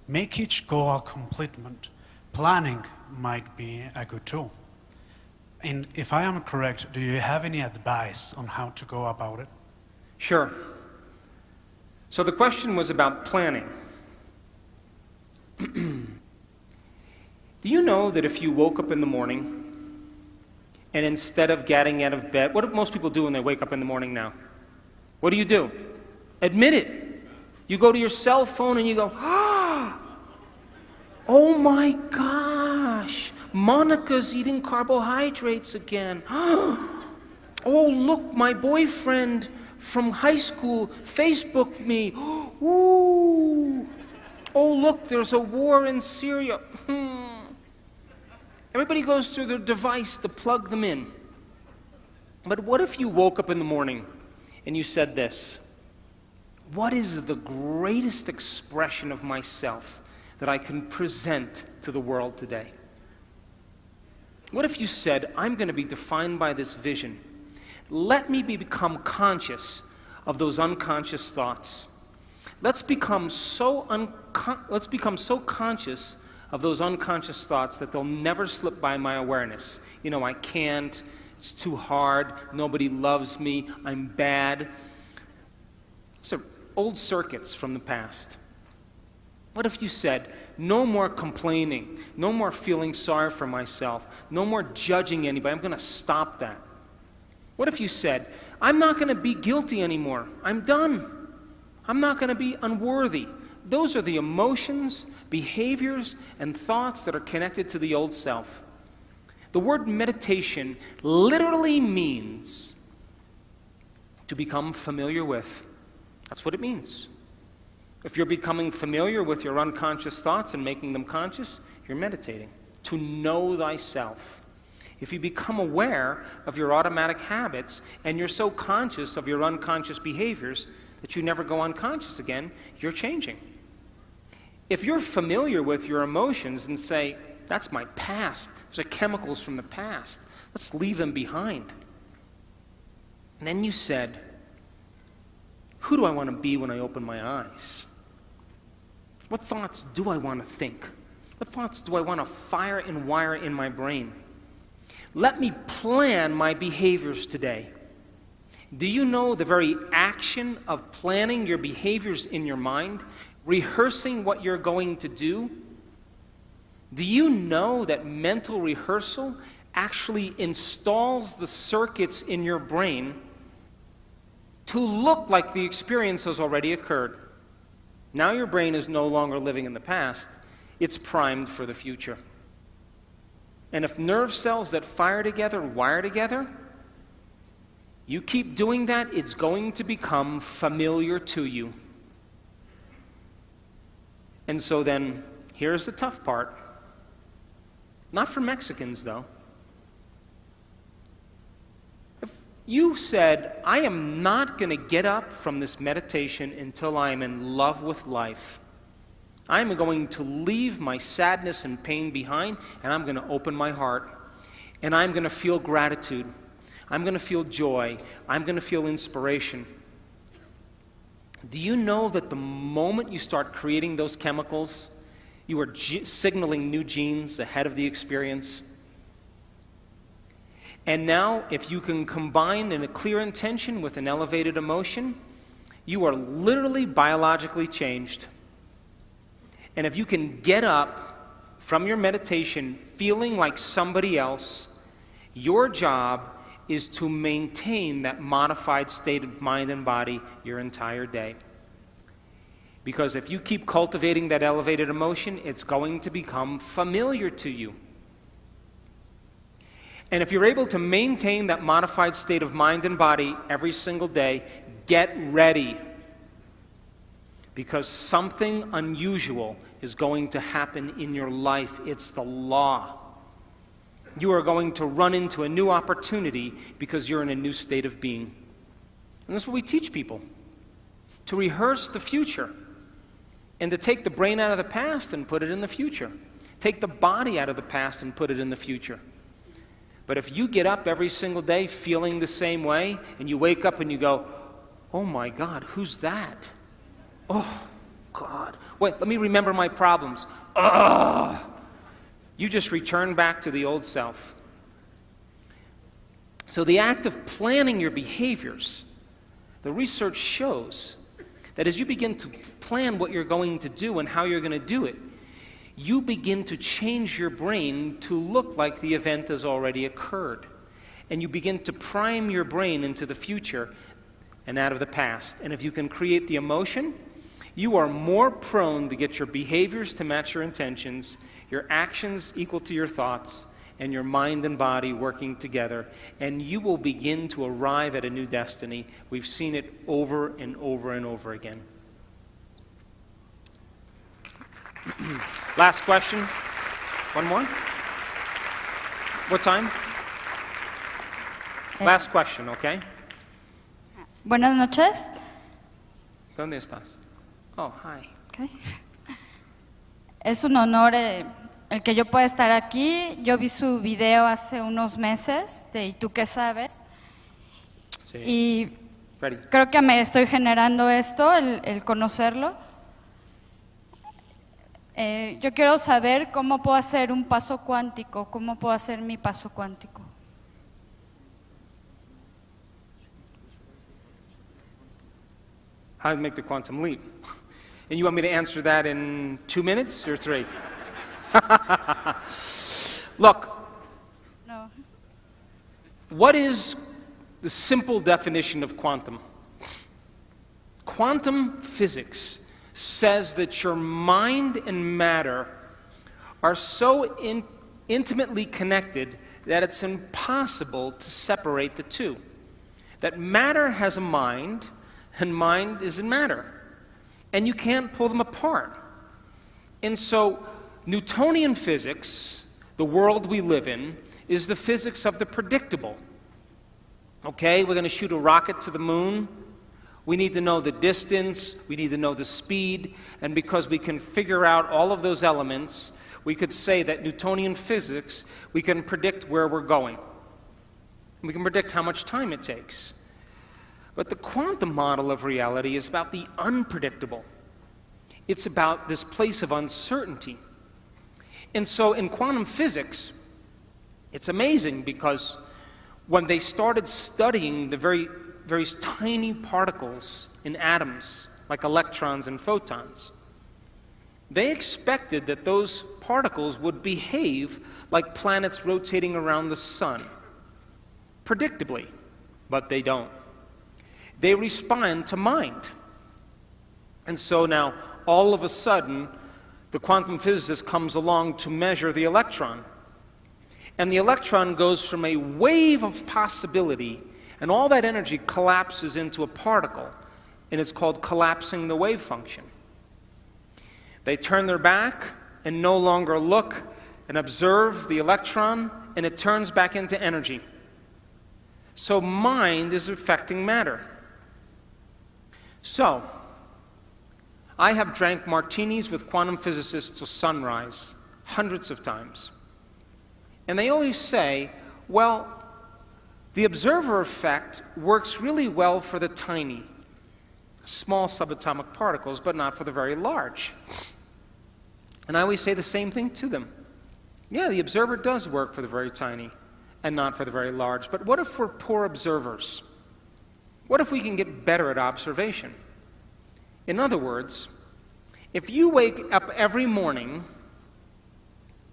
make each goal a completement, planning might be a good tool. And if I am correct, do you have any advice on how to go about it? Sure. So the question was about planning. Do you know that if you woke up in the morning and instead of getting out of bed, what do most people do when they wake up in the morning now? What do? Admit it. You go to your cell phone and you go, oh my gosh, Monica's eating carbohydrates again. Oh, look, my boyfriend from high school Facebooked me. Ooh. Oh, look, there's a war in Syria. Everybody goes through their device to plug them in. But what if you woke up in the morning and you said this? What is the greatest expression of myself that I can present to the world today? What if you said, I'm going to be defined by this vision. Let me become conscious of those unconscious thoughts. Let's become so conscious of those unconscious thoughts that they'll never slip by my awareness. You know, I can't, it's too hard, nobody loves me, I'm bad. So, old circuits from the past. What if you said, no more complaining, no more feeling sorry for myself, no more judging anybody, I'm going to stop that. What if you said, I'm not going to be guilty anymore, I'm done. I'm not going to be unworthy. Those are the emotions, behaviors, and thoughts that are connected to the old self. The word meditation literally means to become familiar with. That's what it means. If you're becoming familiar with your unconscious thoughts and making them conscious, you're meditating. To know thyself. If you become aware of your automatic habits and you're so conscious of your unconscious behaviors, that you never go unconscious again, you're changing. If you're familiar with your emotions and say, that's my past, those are chemicals from the past, let's leave them behind. And then you said, who do I want to be when I open my eyes? What thoughts do I want to think? What thoughts do I want to fire and wire in my brain? Let me plan my behaviors today. Do you know the very action of planning your behaviors in your mind, rehearsing what you're going to do? Do you know that mental rehearsal actually installs the circuits in your brain to look like the experience has already occurred? Now your brain is no longer living in the past, it's primed for the future. And if nerve cells that fire together wire together, you keep doing that, it's going to become familiar to you. And so then, here's the tough part. Not for Mexicans, though. If you said, I am not going to get up from this meditation until I am in love with life. I'm going to leave my sadness and pain behind, and I'm going to open my heart, and I'm going to feel gratitude. I'm going to feel joy. I'm going to feel inspiration. Do you know that the moment you start creating those chemicals, you are signaling new genes ahead of the experience? And now, if you can combine in a clear intention with an elevated emotion, you are literally biologically changed. And if you can get up from your meditation feeling like somebody else, your job is to maintain that modified state of mind and body your entire day. Because if you keep cultivating that elevated emotion, it's going to become familiar to you. And if you're able to maintain that modified state of mind and body every single day, get ready. Because something unusual is going to happen in your life. It's the law. You are going to run into a new opportunity because you're in a new state of being. And that's what we teach people. To rehearse the future. And to take the brain out of the past and put it in the future. Take the body out of the past and put it in the future. But if you get up every single day feeling the same way, and you wake up and you go, oh my God, who's that? Oh, God. Wait, let me remember my problems. Ugh. You just return back to the old self. So the act of planning your behaviors, the research shows that as you begin to plan what you're going to do and how you're going to do it, you begin to change your brain to look like the event has already occurred. And you begin to prime your brain into the future and out of the past. And if you can create the emotion, you are more prone to get your behaviors to match your intentions, your actions equal to your thoughts, and your mind and body working together, and you will begin to arrive at a new destiny. We've seen it over and over and over again. Last question. One more? What time? Last question, okay? Buenas noches. ¿Dónde estás? Oh, hi. Okay. Es un honor el que yo pueda estar aquí. Yo vi su video hace unos meses de ¿Y tú qué sabes? Sí. Y Ready. creo que me estoy generando esto, el conocerlo. Yo quiero saber cómo puedo hacer un paso cuántico, cómo puedo hacer mi paso cuántico. How to make the quantum leap. And you want me to answer that in 2 minutes or 3? Look, No. what is the simple definition of quantum? Quantum physics says that your mind and matter are so intimately connected that it's impossible to separate the two. That matter has a mind, and mind is in matter. And you can't pull them apart. And so, Newtonian physics, the world we live in, is the physics of the predictable. Okay, we're going to shoot a rocket to the moon. We need to know the distance, we need to know the speed, and because we can figure out all of those elements, we could say that Newtonian physics, we can predict where we're going. We can predict how much time it takes. But the quantum model of reality is about the unpredictable. It's about this place of uncertainty. And so in quantum physics, it's amazing because when they started studying the very tiny particles in atoms, like electrons and photons, they expected that those particles would behave like planets rotating around the sun, predictably, but they don't. They respond to mind. And so now, all of a sudden, the quantum physicist comes along to measure the electron. And the electron goes from a wave of possibility, and all that energy collapses into a particle, and it's called collapsing the wave function. They turn their back and no longer look and observe the electron, and it turns back into energy. So mind is affecting matter. So, I have drank martinis with quantum physicists till sunrise, hundreds of times. And they always say, well, the observer effect works really well for the tiny, small subatomic particles, but not for the very large. And I always say the same thing to them. Yeah, the observer does work for the very tiny and not for the very large. But what if we're poor observers? What if we can get better at observation? In other words, if you wake up every morning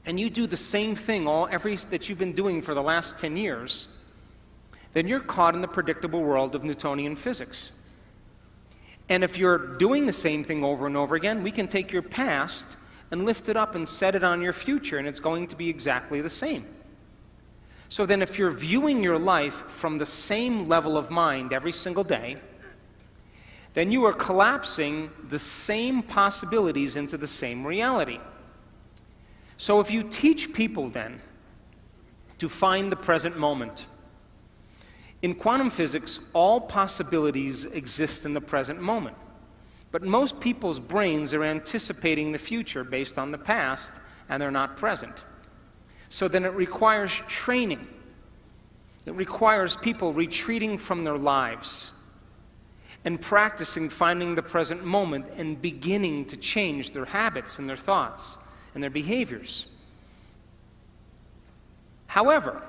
and you do the same thing that you've been doing for the last 10 years, then you're caught in the predictable world of Newtonian physics. And if you're doing the same thing over and over again, we can take your past and lift it up and set it on your future, and it's going to be exactly the same. So then if you're viewing your life from the same level of mind every single day, then you are collapsing the same possibilities into the same reality. So if you teach people then to find the present moment, in quantum physics, all possibilities exist in the present moment. But most people's brains are anticipating the future based on the past, and they're not present. So then it requires training. It requires people retreating from their lives and practicing finding the present moment and beginning to change their habits and their thoughts and their behaviors. However,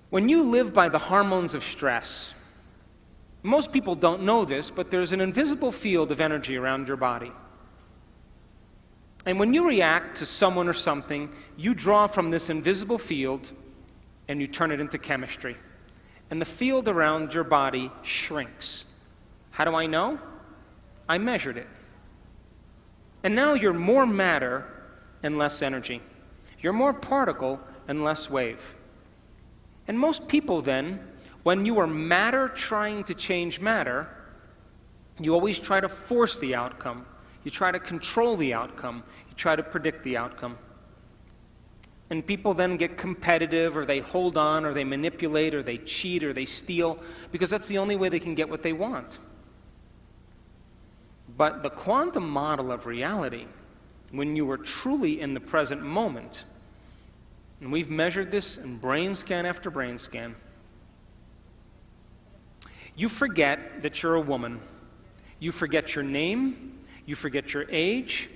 when you live by the hormones of stress, most people don't know this, but there's an invisible field of energy around your body. And when you react to someone or something, you draw from this invisible field and you turn it into chemistry. And the field around your body shrinks. How do I know? I measured it. And now you're more matter and less energy. You're more particle and less wave. And most people then, when you are matter trying to change matter, you always try to force the outcome. You try to control the outcome. You try to predict the outcome. And people then get competitive, or they hold on, or they manipulate, or they cheat, or they steal, because that's the only way they can get what they want. But the quantum model of reality, when you are truly in the present moment, and we've measured this in brain scan after brain scan, you forget that you're a woman. You forget your name. You forget your age.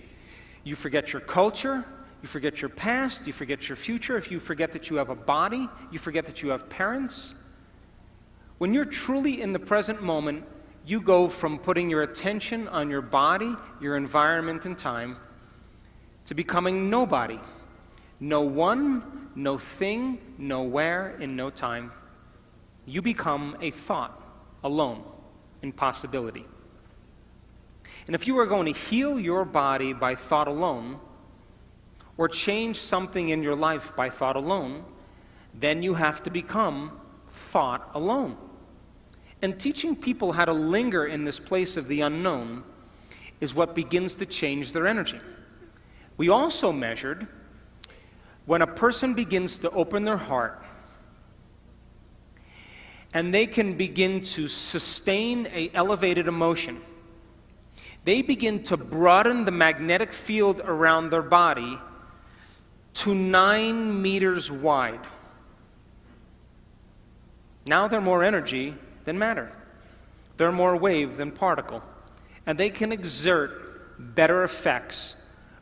You forget your culture. You forget your past. You forget your future. If you forget that you have a body, you forget that you have parents. When you're truly in the present moment, you go from putting your attention on your body, your environment, and time, to becoming nobody. No one, no thing, nowhere, in no time. You become a thought alone in possibility. And if you are going to heal your body by thought alone, or change something in your life by thought alone, then you have to become thought alone. And teaching people how to linger in this place of the unknown is what begins to change their energy. We also measured when a person begins to open their heart and they can begin to sustain an elevated emotion. They begin to broaden the magnetic field around their body to 9 meters wide. Now they're more energy than matter. They're more wave than particle. And they can exert better effects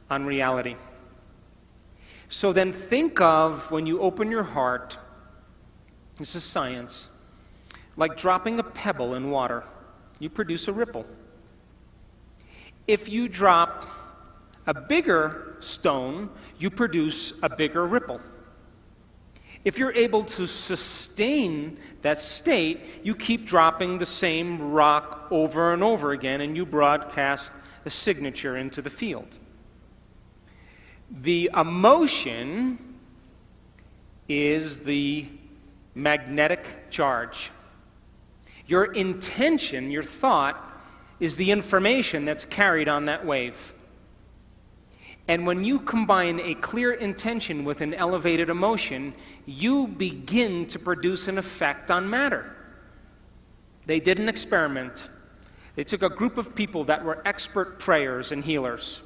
on reality. So then think of, when you open your heart, this is science, like dropping a pebble in water. You produce a ripple. If you drop a bigger stone, you produce a bigger ripple. If you're able to sustain that state, you keep dropping the same rock over and over again, and you broadcast a signature into the field. The emotion is the magnetic charge. Your intention, your thought, is the information that's carried on that wave. And when you combine a clear intention with an elevated emotion, you begin to produce an effect on matter. They did an experiment. They took a group of people that were expert prayers and healers.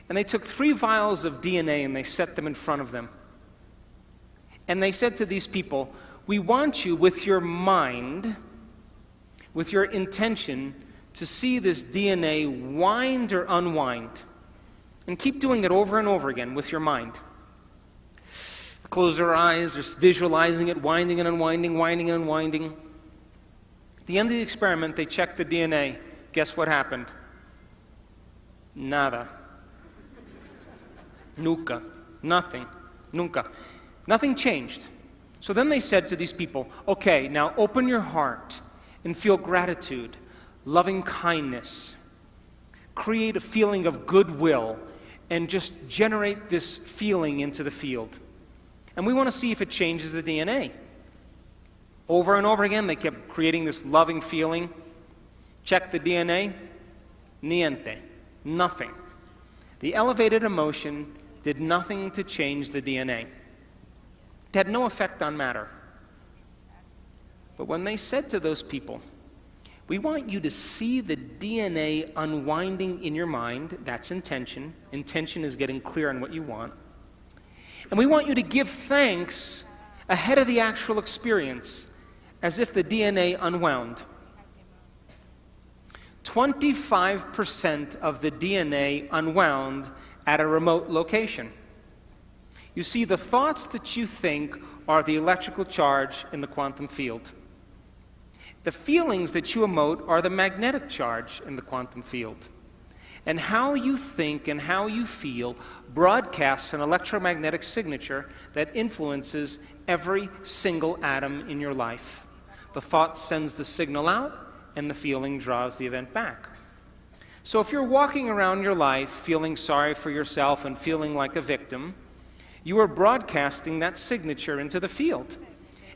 And they took 3 vials of DNA and they set them in front of them. And they said to these people, we want you with your mind, with your intention, to see this DNA wind or unwind. And keep doing it over and over again with your mind. Close their eyes, just visualizing it, winding and unwinding, winding and unwinding. At the end of the experiment, they checked the DNA. Guess what happened? Nada. Nunca. Nothing. Nunca. Nothing changed. So then they said to these people, okay, now open your heart and feel gratitude, loving kindness. Create a feeling of goodwill and just generate this feeling into the field. And we want to see if it changes the DNA. Over and over again, they kept creating this loving feeling. Check the DNA. Niente. Nothing. The elevated emotion did nothing to change the DNA. It had no effect on matter. But when they said to those people, we want you to see the DNA unwinding in your mind. That's intention. Intention is getting clear on what you want. And we want you to give thanks ahead of the actual experience, as if the DNA unwound. 25% of the DNA unwound at a remote location. You see, the thoughts that you think are the electrical charge in the quantum field. The feelings that you emote are the magnetic charge in the quantum field. And how you think and how you feel broadcasts an electromagnetic signature that influences every single atom in your life. The thought sends the signal out, and the feeling draws the event back. So if you're walking around your life feeling sorry for yourself and feeling like a victim, you are broadcasting that signature into the field.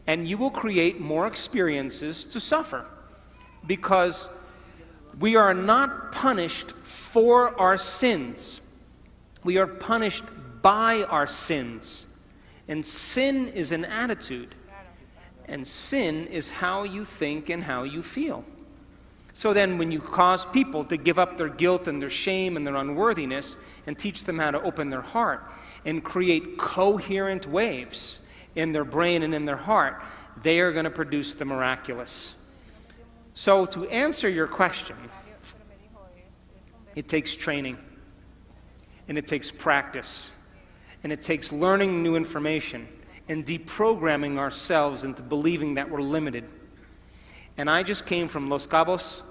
And you will create more experiences to suffer, because we are not punished for our sins. We are punished by our sins. And sin is an attitude. And sin is how you think and how you feel. So then when you cause people to give up their guilt and their shame and their unworthiness and teach them how to open their heart and create coherent waves in their brain and in their heart, they are going to produce the miraculous. So to answer your question, it takes training, and it takes practice, and it takes learning new information and deprogramming ourselves into believing that we're limited. And I just came from Los Cabos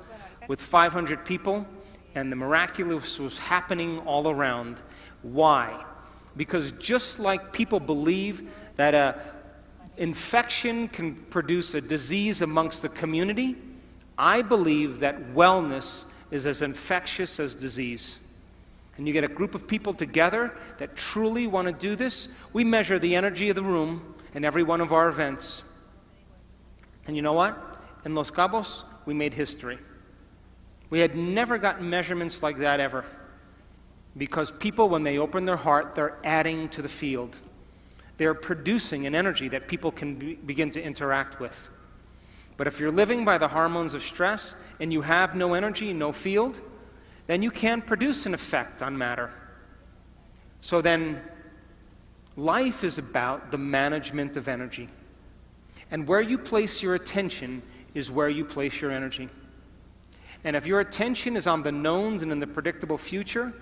with 500 people, and the miraculous was happening all around. Why? Because just like people believe that an infection can produce a disease amongst the community, I believe that wellness is as infectious as disease. And you get a group of people together that truly want to do this. We measure the energy of the room in every one of our events. And you know what? In Los Cabos, we made history. We had never gotten measurements like that ever. Because people, when they open their heart, they're adding to the field. They're producing an energy that people can begin to interact with. But if you're living by the hormones of stress and you have no energy, no field, then you can't produce an effect on matter. So then, life is about the management of energy. And where you place your attention is where you place your energy. And if your attention is on the knowns and in the predictable future,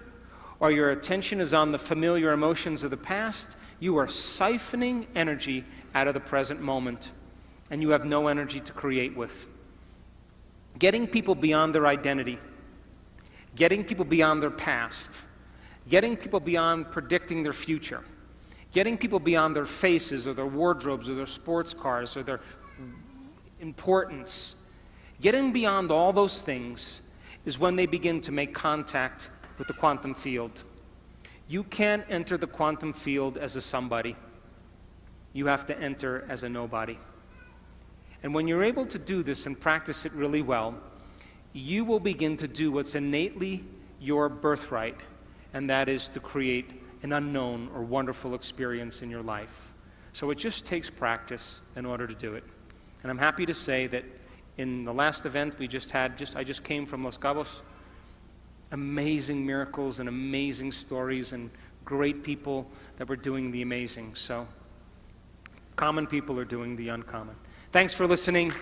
or your attention is on the familiar emotions of the past, you are siphoning energy out of the present moment, and you have no energy to create with. Getting people beyond their identity, getting people beyond their past, getting people beyond predicting their future, getting people beyond their faces or their wardrobes or their sports cars or their importance, getting beyond all those things is when they begin to make contact with the quantum field. You can't enter the quantum field as a somebody. You have to enter as a nobody. And when you're able to do this and practice it really well, you will begin to do what's innately your birthright, and that is to create an unknown or wonderful experience in your life. So it just takes practice in order to do it. And I'm happy to say that in the last event we just had, I just came from Los Cabos, amazing miracles and amazing stories and great people that were doing the amazing. So common people are doing the uncommon. Thanks for listening.